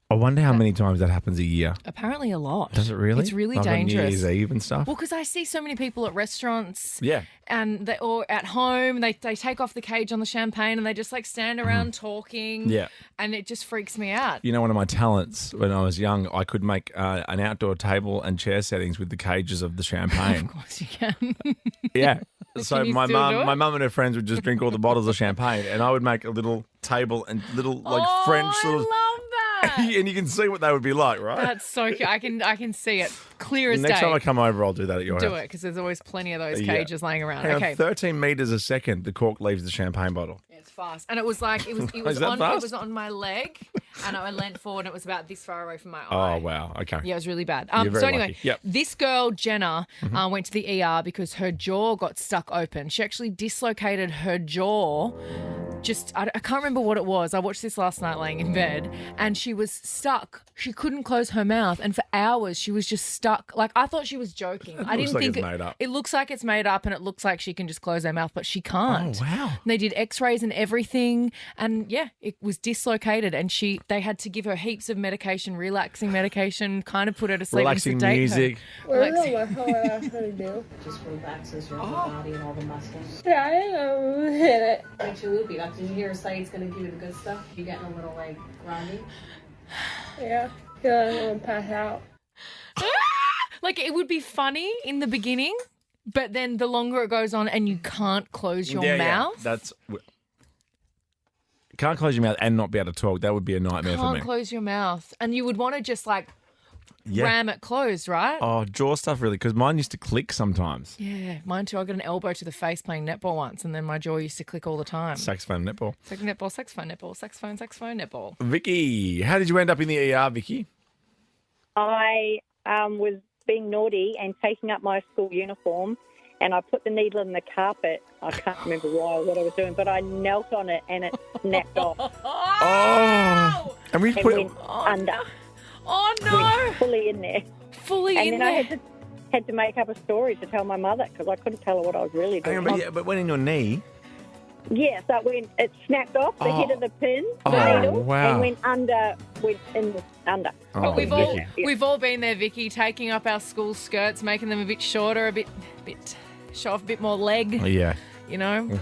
I wonder how many times that happens a year. Apparently a lot. Does it really? It's really like dangerous. On New Year's Eve and stuff? Well, because I see so many people at restaurants. Yeah. Or at home, they take off the cage on the champagne and they just like stand around talking. Yeah. And it just freaks me out. You know, one of my talents when I was young, I could make an outdoor table and chair settings with the cages of the champagne. Of course you can. Yeah. So Can you my still do it? mum and her friends would just drink all the bottles of champagne, and I would make a little table and little French I little. love that. And you can see what they would be like, right? That's so cute. I can see it clear as Next day. time I come over, I'll do that at your house. Do it, because there's always plenty of those cages laying around. Hang on, Okay. 13 metres a second, the cork leaves the champaign bottle. It's fast. And it was like it was Is that fast? it was on my leg, and I leant forward and it was about this far away from my eye. Oh, wow. Okay. Yeah, it was really bad. You're very So anyway, lucky. Yep. this girl, Jenna, went to the ER because her jaw got stuck open. She actually dislocated her jaw. I can't remember what it was. I watched this last night laying in bed, and she was stuck. She couldn't close her mouth, and for hours she was just stuck. Like, I thought she was joking. I didn't think it's made up. It looks like it's made up, and it looks like she can just close her mouth, but she can't. Oh, wow. And they did X-rays and everything, and it was dislocated, and they had to give her heaps of medication, relaxing medication, kind of put her to sleep. Relaxing and sedate music. Her. Relaxing. Just relaxes your whole body and all the muscles. Yeah, I didn't know who hit it. Makes you loopy. Like, did you hear her say it's going to give you the good stuff? You getting a little, like, groggy? Yeah, I feel like I'm going to pass out. Like, it would be funny in the beginning, but then the longer it goes on and you can't close your mouth. Yeah. Can't close your mouth and not be able to talk. That would be a nightmare for me. Can't close your mouth. And you would want to just, like, ram it closed, right? Oh, jaw stuff really, because mine used to click sometimes. Yeah, mine too. I got an elbow to the face playing netball once, and then my jaw used to click all the time. Saxophone netball. Saxophone netball. Vicky, how did you end up in the ER, Vicky? I was being naughty and taking up my school uniform, and I put the needle in the carpet. I can't remember why or what I was doing, but I knelt on it and it snapped off. Oh! And we went under. Oh, no! Went fully in there. And then I had to make up a story to tell my mother because I couldn't tell her what I was really doing. Hang on, but went in your knee? Yeah, so it snapped off the head of the pin, the needle, wow. and went under. Oh, We've all been there, Vicky, taking up our school skirts, making them a bit shorter, a bit show off a bit more leg. Oh, yeah. You know,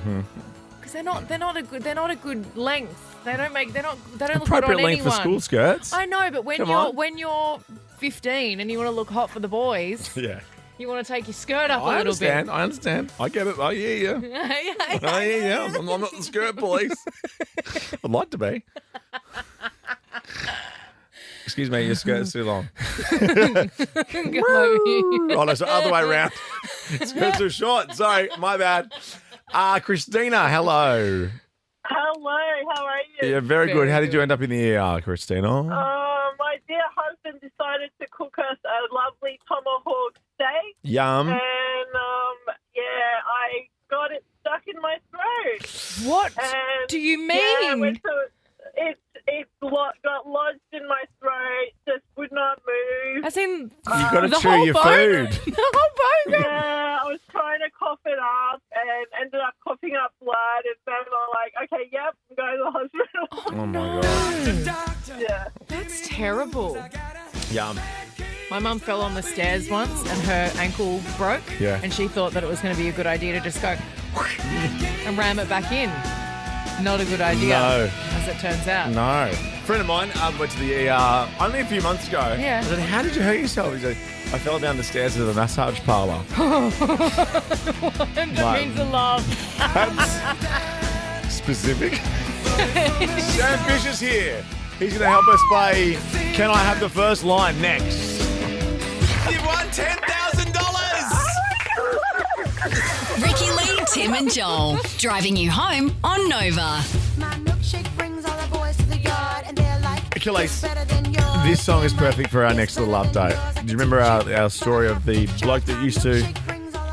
because they're not a good length. They don't look good on Appropriate length anyone. for school skirts. I know, but when you're 15 and you want to look hot for the boys, Yeah. you want to take your skirt up a little bit. I understand. I get it. I hear you. I hear you. I'm not the skirt police. I'd like to be. Excuse me, your skirt's too long. Oh, no, so other way around. Skirt's too short. Sorry, my bad. Christina, hello. Hello, how are you? Yeah, very good. How did you end up in the ER, Christina? My dear husband decided to cook us a lovely tomahawk steak. Yum. And, I got it stuck in my throat. What and, do you mean? It got lodged in my throat, just would not move. As in, You got to the chew whole your bone? food. The whole bone? Yeah, I was trying to cough it up and ended up coughing up blood. And then I'm like, okay, yep, I'm going to the hospital. Oh my God. Yeah. That's terrible. Yum. My mum fell on the stairs once and her ankle broke. Yeah. And she thought that it was going to be a good idea to just go and ram it back in. Not a good idea. No. As it turns out. No. A friend of mine went to the ER only a few months ago. Yeah. I said, how did you hurt yourself? He said, I fell down the stairs to the massage parlour. That means a lot. That's specific. Sam Fisher's here. He's going to help us play Can I Have the First Line next. You've won $10,000. Ricki, Lee, Tim and Joel. Driving you home on Nova. Achilles, this song is perfect for our next little update. Do you remember our story of the bloke that used to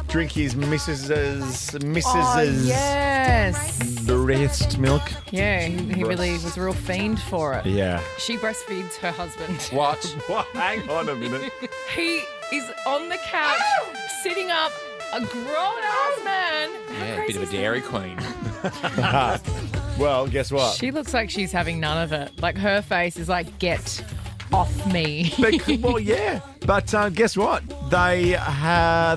drink his Mrs.'s Oh, yes. breast milk? Yeah, he really was a real fiend for it. Yeah. She breastfeeds her husband. What? Hang on a minute. He is on the couch, sitting up, a grown-ass man. Yeah, a bit of a Dairy Queen. Well, guess what? She looks like she's having none of it. Like, her face is like, get off me. Well, yeah. But guess what? They're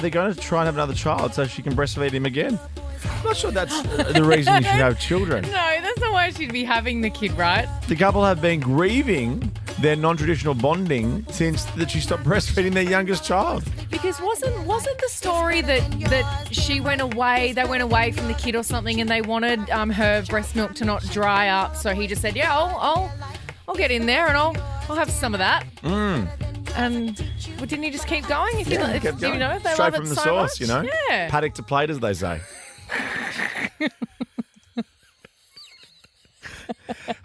going to try and have another child so she can breastfeed him again. I'm not sure that's the reason you should have children. No, that's not why she'd be having the kid, right? The couple have been grieving their non-traditional bonding since that she stopped breastfeeding their youngest child. Because wasn't the story that she went away, they went away from the kid or something, and they wanted her breast milk to not dry up, so he just said, yeah, I'll get in there and I'll have some of that. And didn't he just keep going? If you know, kept going. they Straight love from it the so source, much. you know? Yeah. Paddock to plate, as they say.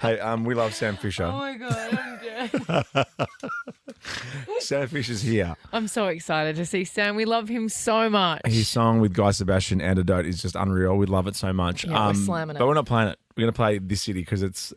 Hey, we love Sam Fisher. Oh my God, I'm dead. Sam Fisher's here. I'm so excited to see Sam. We love him so much. His song with Guy Sebastian, Antidote, is just unreal. We love it so much. Yeah, we're slamming it. But we're not playing it. We're going to play This City because it's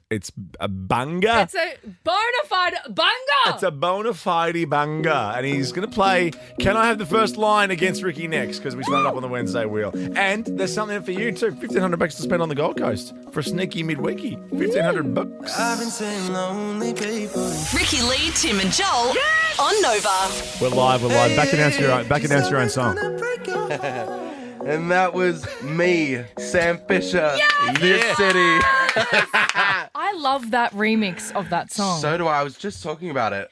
a banger. It's a bona fide banger. It's a bona fide banger. And he's going to play Can I Have the First Line against Ricki next because we spun it up on the Wednesday wheel. And there's something for you too. $1,500 to spend on the Gold Coast for a sneaky midweeky. $1,500. I've been saying lonely people. Ricki, Lee, Tim and Joel on Nova. We're live. Back announce your own song. And that was me, Sam Fisher, Yes! This City. I love that remix of that song. So do I. I was just talking about it.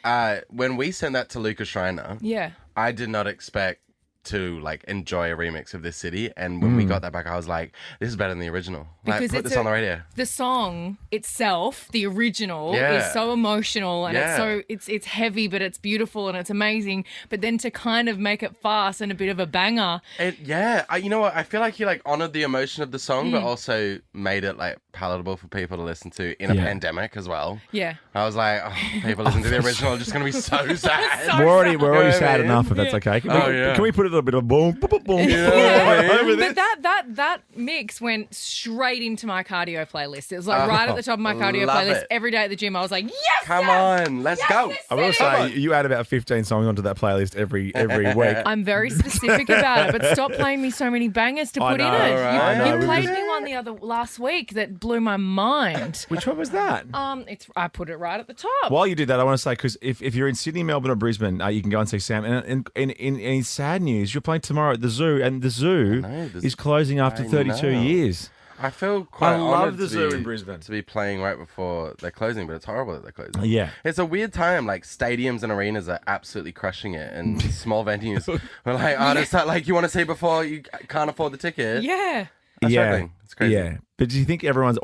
When we sent that to Lucas Schreiner, Yeah. I did not expect to enjoy a remix of This City, and when we got that back, I was like, "This is better than the original." Because put this on the radio. The song itself, the original, Yeah. is so emotional and Yeah. it's heavy, but it's beautiful and it's amazing. But then to kind of make it fast and a bit of a banger. You know what? I feel like he honored the emotion of the song, but also made it palatable for people to listen to in a pandemic as well. Yeah. I was like, people listen to the original are just going to be so sad. We're already sad enough if that's okay. Can we put a little bit of boom, boom, boom, over this? But that mix went straight into my cardio playlist. It was right at the top of my cardio love playlist it. every day at the gym. I was like, yes! Come on, let's go. I will say you add about 15 songs onto that playlist every week. I'm very specific about it, but stop playing me so many bangers to put in it. Right? You played me one last week that blew my mind. Which one was that? I put it right at the top. While you do that, I want to say, because if you're in Sydney, Melbourne or Brisbane, you can go and see Sam. And in sad news, you're playing tomorrow at the Zoo, and the Zoo is closing after 32 years. I feel quite I love honoured the Zoo in Brisbane. to be playing right before they're closing, but it's horrible that they're closing. Yeah. It's a weird time. Stadiums and arenas are absolutely crushing it, and small venues are artists that you want to see before you can't afford the ticket. Yeah. That's struggling. It's crazy. Yeah. But do you think everyone's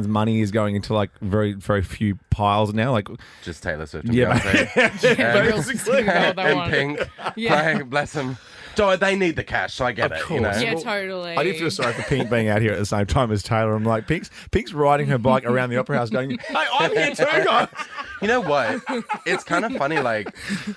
money is going into very, very few piles now? Just Taylor Swift and Yeah, Beyonce. basically. And Pink. Yeah. Bless them. They need the cash, so I get it. You know? Yeah, totally. I did feel sorry for Pink being out here at the same time as Taylor. I'm like, Pink's riding her bike around the Opera House going, hey, I'm here too, guys. You know what? It's kind of funny,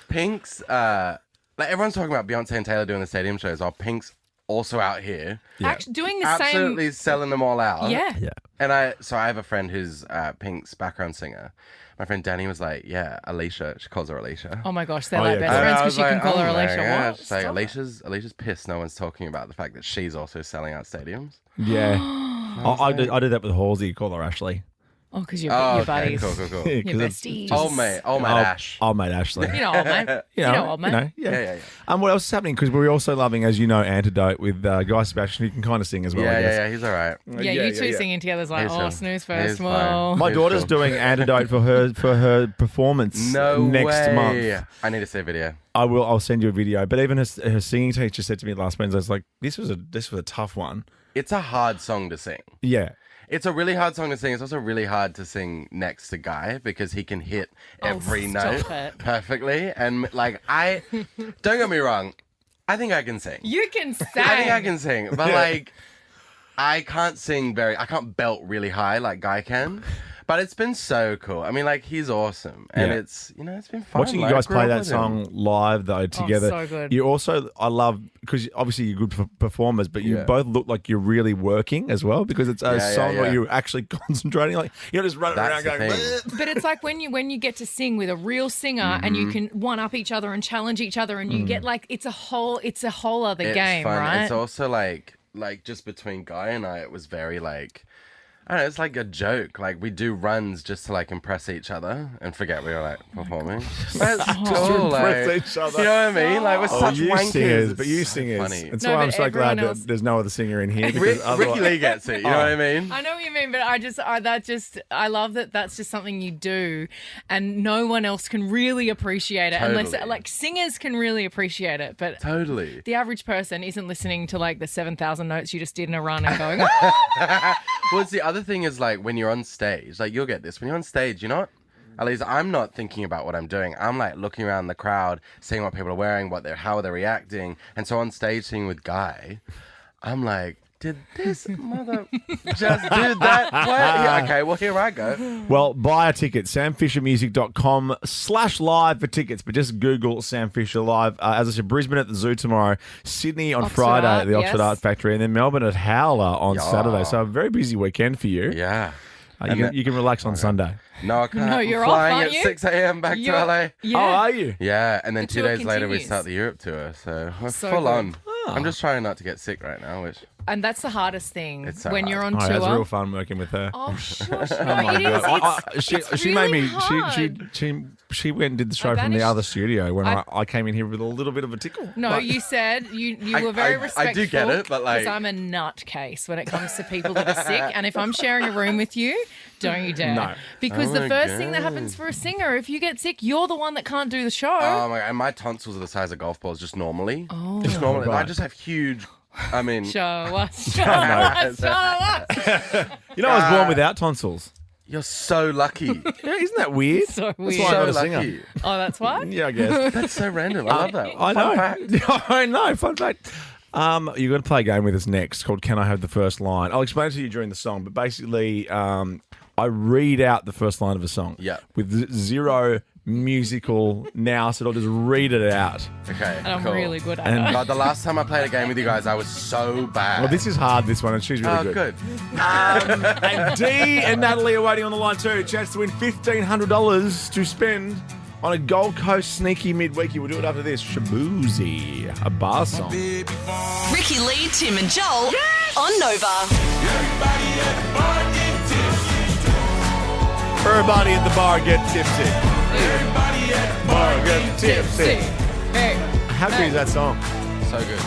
Pink's, everyone's talking about Beyonce and Taylor doing the stadium shows. Pink's also out here. Actually, doing the absolutely selling them all out. Yeah. And I have a friend who's Pink's background singer. My friend Danny was like, yeah, Alicia. She calls her Alicia. Oh my gosh, they're like best friends because you can call her Alicia. What? She's like, Alicia's pissed. No one's talking about the fact that she's also selling out stadiums. Yeah. I do that with Halsey. Call her Ashley. Oh, because you're buddies. Cool. You're besties. Old mate Ash. Old mate Ashley. You know, old mate. You know, old mate. Yeah. What else is happening? Because we're also loving, as you know, Antidote with Guy Sebastian, who can kind of sing as well. Yeah, he's all right. Yeah, you two singing together is like, snooze first. Well, my daughter's doing Antidote for her performance next month. I need to see a video. I'll send you a video. But even her singing teacher said to me last Wednesday, "It's like this was a tough one. It's a hard song to sing. Yeah." It's a really hard song to sing. It's also really hard to sing next to Guy because he can hit every note perfectly. And like, don't get me wrong, I think I can sing. You can sing. I think I can sing, but like, I can't belt really high like Guy can. But it's been so cool. I mean, like, he's awesome. And it's been fun. Watching you guys play that song live, though, together. Oh, so good. You also, I love, because obviously you're good performers, but you both look like you're really working as well, because it's a song where you're actually concentrating. Like, you're just running around going, but it's like when you get to sing with a real singer and you can one-up each other and challenge each other and you get, like, it's a whole other game, fun. right? It's also, like just between Guy and I, it was very, like, I don't know, it's like a joke. Like, we do runs just to, like, impress each other and forget we were, like, performing. That's cool. Impress each other. You know what I mean? Like, we're such wankers. Singers, but you singers. Funny. And so I'm so glad that there's no other singer in here. Ricki Lee gets it, you know what I mean? I know what you mean, but I love that that's just something you do and no one else can really appreciate it unless, like, singers can really appreciate it, but the average person isn't listening to, like, the 7,000 notes you just did in a run and going, Well, it's the other thing is, like, when you're on stage, like, you'll get this. When you're on stage, you're not, at least I'm not thinking about what I'm doing. I'm, like, looking around the crowd, seeing what people are wearing, how they're reacting. And so on stage singing with Guy, I'm like, did this mother just do that? Yeah, okay, well, here I go. Well, buy a ticket, samfishermusic.com/live for tickets, but just Google Sam Fisher Live. As I said, Brisbane at the Zoo tomorrow, Sydney on Friday at the Oxford Art Factory, and then Melbourne at Howler on Saturday. So a very busy weekend for you. Yeah. You can relax on Sunday. No, I can't. No, you're I'm flying off, aren't at you? 6 a.m. back to LA. Yeah. Oh, are you? Yeah, and then The 2 tour days later we continues. start the Europe tour. So we're So full good. on. I'm just trying not to get sick right now, and that's the hardest thing It's so when hard. you're on Oh, tour. it's real fun working with her. Oh, shush. Oh No, my it is. God. It's She really made me. hard. She went and did the show from the other studio when I came in here with a little bit of a tickle. No, you said you were very respectful. I do get it, but like, because I'm a nutcase when it comes to people that are sick, and if I'm sharing a room with you, don't you dare. No. Because Oh the my first thing that God. happens for a singer, if you get sick, you're the one that can't do the show. oh my God, and my tonsils are the size of golf balls just normally. Oh. Just normally. Right. I just have huge. I mean, Show us. Show us. Show us. You know, I was born without tonsils. you're so lucky. Yeah, isn't that weird? So That's weird. why I'm So not a singer. lucky. Oh, that's why? Yeah, I guess. That's so random. I love that. I Fun know. fact. I know. Fun fact. You're going to play a game with us next called Can I Have the First Line? I'll explain it to you during the song, but basically, I read out the first line of a song with zero musical now, so I'll just read it out. Okay, And I'm cool. really good at And- it. God, the last time I played a game with you guys, I was so bad. Well, this is hard, this one, and she's really Oh, good. And Dee and Natalie are waiting on the line too. Chance to win $1,500 to spend on a Gold Coast sneaky midweeky. We'll do it after this. Shaboozy, a bar song. Ricki Lee, Tim and Joel on Nova. Everybody at the bar get tipsy. Everybody at the bar get tipsy. Hey. How good is that song? So good.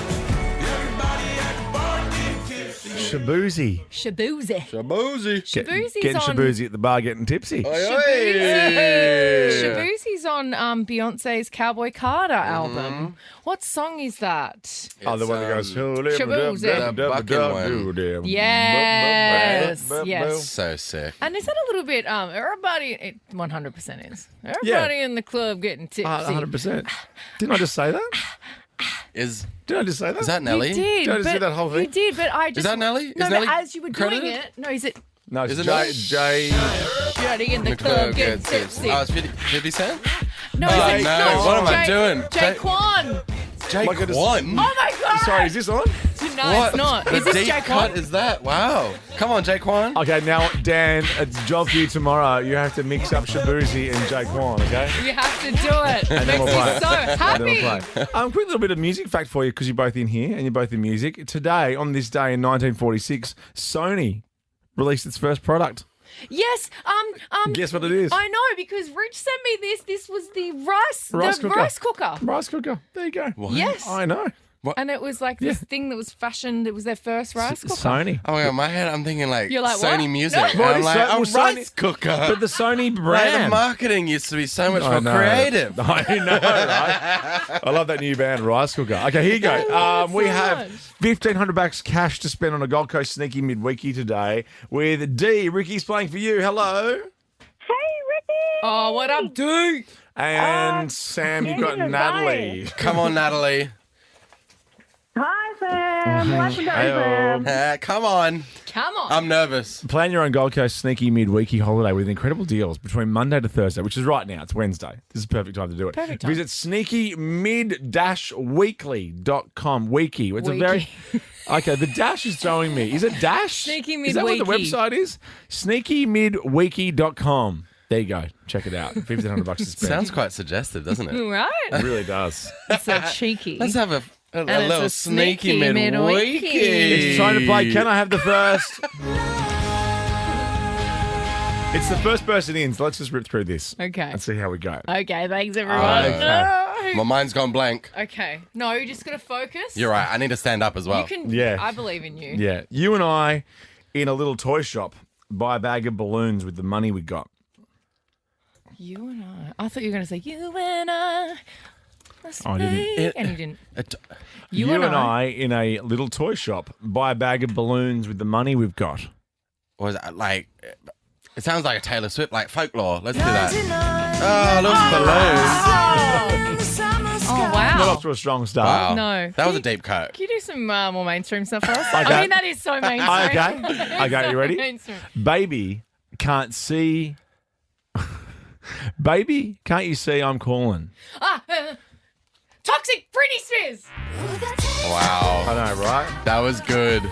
Shaboozy. Shaboozy. Shaboozy. Shaboozy's Getting on. Shaboozy at the bar getting tipsy. Shaboozy's on Beyonce's Cowboy Carter album. What song is that? Oh, the one that goes. Shaboozy. The bucket one. Yes. Yes. So sick. And is that a little bit, everybody, it 100% is. Everybody in the club getting tipsy. 100%. Didn't I just say that? Did I just say that? Is that Nelly? You did. Did I just but do that whole thing? You did, but I just. Is that Nelly? No, Is but Nelly as you were doing credited? it. No, is it? No, it's Is it Jay. Everybody in the club getting tipsy. Oh, it's 50 Cent? No, Oh, it's no. not. What am I doing? Jay Quan. Jake One? Oh my God. Sorry, is this on? No, What? it's not. The Is this deep Jake cut One? is that? Wow. Come on, Jake One. Okay, now, Dan, it's a job for you tomorrow. You have to mix up Shabuzi and Jake Wan, okay? You have to do it. And It then makes we'll me play. so And then we'll happy. play. Quick little bit of music fact for you because you're both in here and you're both in music. Today, on this day in 1946, Sony released its first product. Yes. Guess what it is? I know because Rich sent me this. This was the rice cooker. rice cooker. Rice cooker. There you go. What? Yes. I know. And it was like this thing that was fashioned. It was their first rice cooker. Sony. Oh my God, in my head, I'm thinking like, You're like, Sony what? Music. No. And Well, I'm like, a Sony- rice cooker. But the Sony Like, the brand. marketing used to be so much I more know. creative. I know, right? I love that new band, Rice Cooker. Okay, here you go. We have $1,500 cash to spend on a Gold Coast sneaky midweeky today with D. Ricky's playing for you. Hello. Hey, Ricky. Oh, what up, dude? And Sam, you've got Natalie. Come on, Natalie. Hi, Sam. Let's go, Hey-o. Sam. Come on. Come on. I'm nervous. Plan your own Gold Coast sneaky midweeky holiday with incredible deals between Monday to Thursday, which is right now. It's Wednesday. This is the perfect time to do it. Perfect time. Visit sneakymid-weekly.com. Weeky. It's a very... Okay, the dash is throwing me. Is it dash? Sneaky Is that what the midweeky. website is? sneakymidweekly.com. There you go. Check it out. $1,500 to spend. Sounds quite suggestive, doesn't it? Right. It really does. It's so cheeky. Let's have a And it's little a sneaky sneaky midweeky. It's time to play. Can I have the first? It's the first person in, so let's just rip through this. Okay. And see how we go. Okay, thanks everyone. Okay. No. My mind's gone blank. Okay. No, you just gotta focus. You're right. I need to stand up as well. You can. Yeah. I believe in you. Yeah. You and I, in a little toy shop, buy a bag of balloons with the money we got. You and I thought you were gonna say you and I. I didn't. And you didn't. You and I, in a little toy shop, buy a bag of balloons with the money we've got. Or is that like... It sounds like a Taylor Swift, like folklore. Let's do that. Oh, look at balloons. Oh wow. Not off to a strong start. Wow. No. That was a deep cut. Can you do some more mainstream stuff for us? Okay. I mean, that is so mainstream. Okay. Okay, you ready? Mainstream. Baby, can't see. Baby, can't you see I'm calling? Toxic Britney Spears. Wow. I know, right? That was good.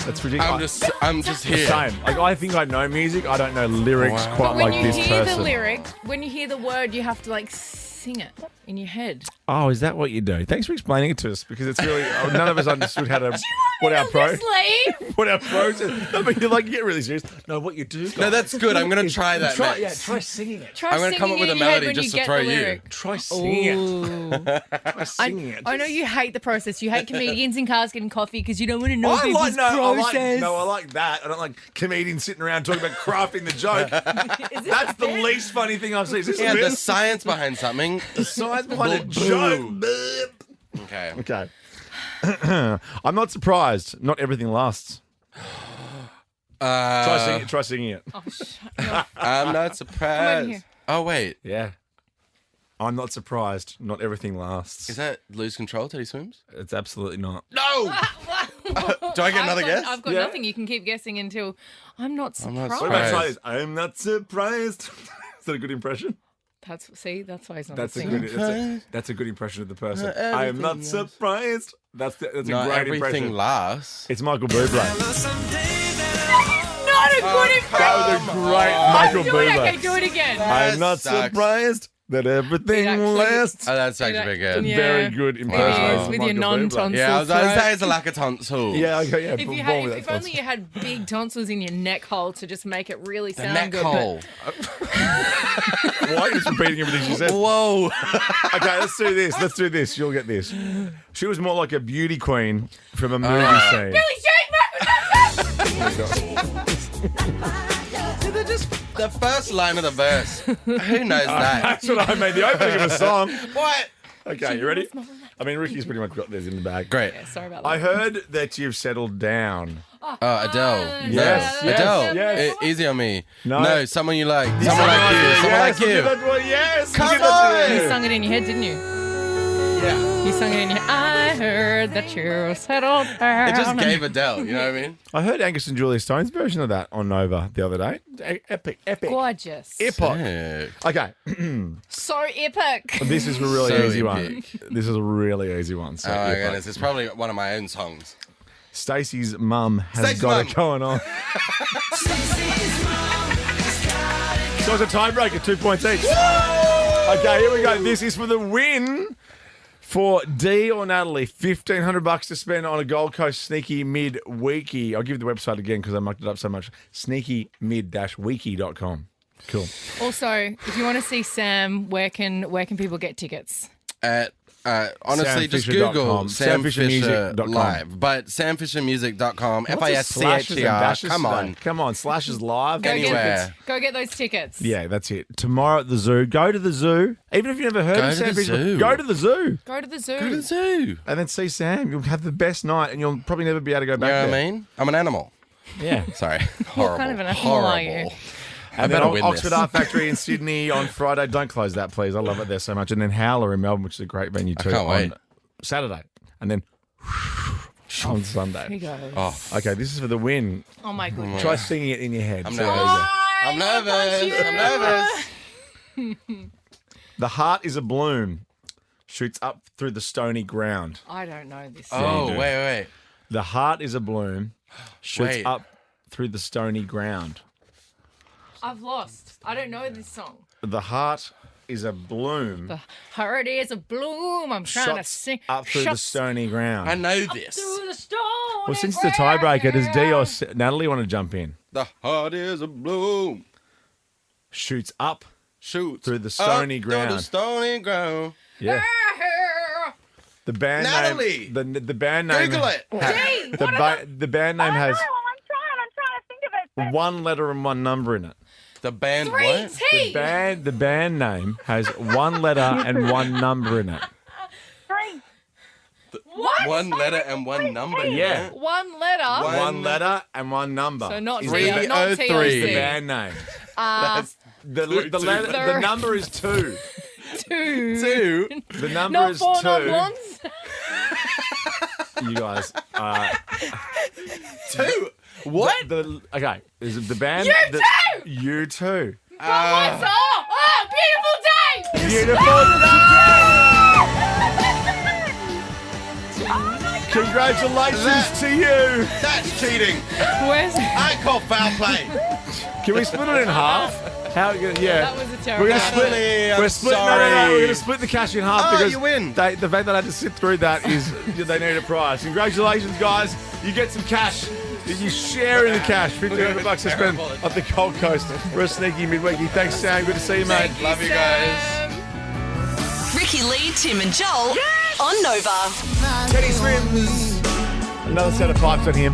That's ridiculous. I'm just here. Same. Like, I think I know music. I don't know lyrics Wow. quite But when like you this hear person. the lyric, when you hear the word, you have to like sing it in your head. Oh, is that what you do? Thanks for explaining it to us because it's really none of us understood how to what our pro what our pros. No, but you're like you get really serious. No, what you do? No, that's good. I'm going to try that Try, next. try singing it. Try I'm going to come up singing with a in your head melody when just you to get throw the you. lyric. Try singing it. Ooh. Singing it. I know you hate the process. You hate comedians in cars getting coffee because you don't want to know I people's like process. I like that. I don't like comedians sitting around talking about crafting the joke. That's the least funny thing I've seen. Is this Yeah, a the bit? science behind something. The science behind a Boom. joke. Okay. Okay. I'm not surprised. Not everything lasts. Try singing it. Oh, shut up. I'm not Come over surprised. here. Oh, wait. Yeah. I'm not surprised. Not everything lasts. Is that Lose Control, Teddy Swims? It's absolutely not. No! Do I get another guess? I've got Yeah. nothing. You can keep guessing until I'm not I'm surprised. not What about try surprised. this? I'm not surprised. Is that a good impression? That's why he's not That's a singing. good. That's a good impression of the person. Everything I am not lasts. surprised. That's a Not great everything impression. lasts. It's Michael Bublé. Not a good impression. That was a great Michael Do it. Bublé. Okay, do it again. I'm not sucks. surprised that everything It actually- lasts. Oh, that's actually pretty good. Yeah. Very good With impression. your- of with Michael your Bublé. non-tonsil Yeah, I was throat. say it's a lack of tonsils. Yeah, okay, yeah. If born you had, with if that only you had big tonsils in your neck hole to just make it really The sound neck good. hole. Why are you just repeating everything she said? Whoa. Okay, let's do this. Let's do this. You'll get this. She was more like a beauty queen from a movie scene. Billy Jean, Michael Jackson! The first line of the verse. Who knows that? That's what I made the opening of a song. What? Okay, you ready? I mean, Ricky's pretty much got theirs in the bag. Great. Yeah, sorry about that. I heard that you've settled down. Oh, Adele. Yes, No. yes, Adele. yes. Easy on me. No. No, someone you like. Someone like you. Someone like you. Yes, Come give that to on. You you. sung it in your head, didn't you? You sung it in your I heard that you settled down. It just gave Adele, you know what I mean? I heard Angus and Julia Stone's version of that on Nova the other day. Epic. Gorgeous. Epic. Okay. So epic. This is a really So easy epic. one. This is a really easy one. So Oh my epic. goodness, it's probably one of my own songs. Stacey's mum has Stacey's got mum. it going on. So it's a tiebreaker, 2 points each. Okay, here we go. This is for the win for D or Natalie. $1,500 to spend on a Gold Coast sneaky mid-weekie. I'll give you the website again because I mucked it up so much. sneakymid-weekie.com. Cool. Also, if you want to see Sam, where can people get tickets? Honestly, just SamFisher.com. Google Sam Fisher SamFisherMusic.com. live. But SamFisherMusic.com. What's the slashes and FISCHER. dashes Come today? on. Come on, slashes live. Anywhere. Go get those tickets. Yeah, that's it. Tomorrow at the zoo. Go to the zoo. Even if you've never heard Go of to Sam the Fisher, zoo. go to the zoo. Go to the zoo. Go to the zoo. And then see Sam. You'll have the best night and you'll probably never be able to go You back know what there. I mean? I'm an animal. Yeah. Sorry. What Horrible. kind of an animal are you? Horrible. And better then win Oxford this. Art Factory in Sydney on Friday. Don't close that, please. I love it there so much. And then Howler in Melbourne, which is a great venue too, can't wait. on Saturday. And then on Sunday. Here goes. Oh, Okay, this is for the win. Oh my goodness. Try singing it in your head. I'm See nervous. how I'm nervous. I'm nervous. you go. The heart is a bloom, shoots up through the stony ground. I don't know this. Oh, do. wait. The heart is a bloom, shoots Wait. up through the stony ground. I've lost. I don't know this song. The heart is a bloom, The heart is a bloom. I'm trying to shots sing. up through the Shots stony ground. I know this. through the stone. Well, since the tiebreaker, does D or Natalie want to jump in? The heart is a bloom. Shoots up Shoot. through the stony Up ground. through the stony ground. Yeah. The band Natalie! name. The band name. Google it. The band name has I'm trying to think of it. one letter and one number in it. The band what? The band name has one letter and one number in it. Three. What? One letter and one number. Yeah. One letter. One letter and one number. So not is T- the, not is the TLC. band name. That's The number is 2. Two. The number Not is four 2. non-blondes. You guys. 2. What? Okay. Is it the band? U2! U2. What's oh, beautiful day. Beautiful day! Congratulations to you. That's cheating. Where's I call foul play. Can we split it in half? How? Yeah. That was a terrible. We're gonna split. Natalie, I'm We're split. No, sorry. we're gonna split the cash in half Oh, because you win. the fact that I had to sit through that is they need a prize. Congratulations, guys! You get some cash. You share in the cash. $1,500 to spend at the Gold Coast for a sneaky midweekie. Thanks, Sam. Good to see you, mate. Love you guys. Ricky Lee, Tim and Joel on Nova. Teddy Swims. Another set of pipes on him.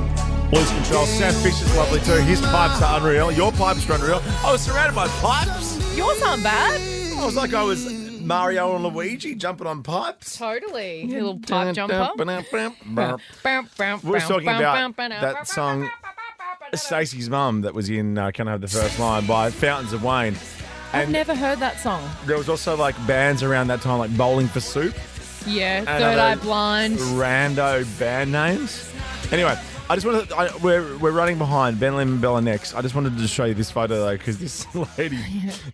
Blues Control. Sam Fisher's lovely too. His pipes are unreal. Your pipes are unreal. I was surrounded by pipes. Yours aren't bad. I was like I was Mario and Luigi jumping on pipes. Totally. Little pipe jumper. We were talking about that song, Stacey's Mum, that was in Can I Have the First Line by Fountains of Wayne. I've And never heard that song. there was also like bands around that time, like Bowling for Soup. Yeah, And Third Eye other Blind. Rando band names. Anyway, I just wanted. We're running behind. Ben Lim and Bella next. I just wanted to show you this photo though, because this lady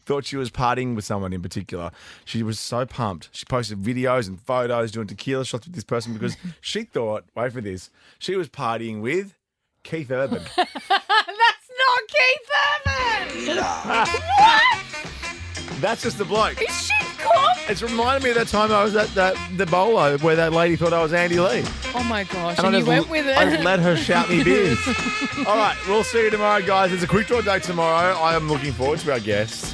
thought she was partying with someone in particular. She was so pumped. She posted videos and photos doing tequila shots with this person because she thought, wait for this, she was partying with Keith Urban. That's not Keith Urban. What? That's just the bloke. Is she cool? It's reminded me of that time I was at the bolo where that lady thought I was Andy Lee. Oh my gosh, And and I you just went with it. I just let her shout me beers. All right, we'll see you tomorrow, guys. It's a quick draw day tomorrow. I am looking forward to our guests.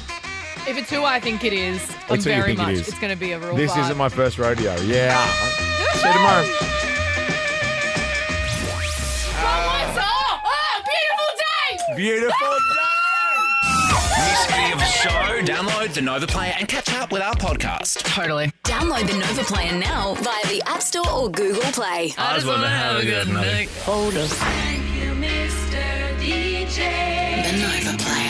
If it's who I think it is, It's who you very think it much. is. It's going to be a real This vibe. isn't my first rodeo. Yeah. See you tomorrow. Beautiful day! Miss any of the show? Download the Nova Player and catch up with our podcast. Totally. Download the Nova Player now via the App Store or Google Play. I just want to have a good night. Hold us. Thank you, Mr. DJ. The Nova Player.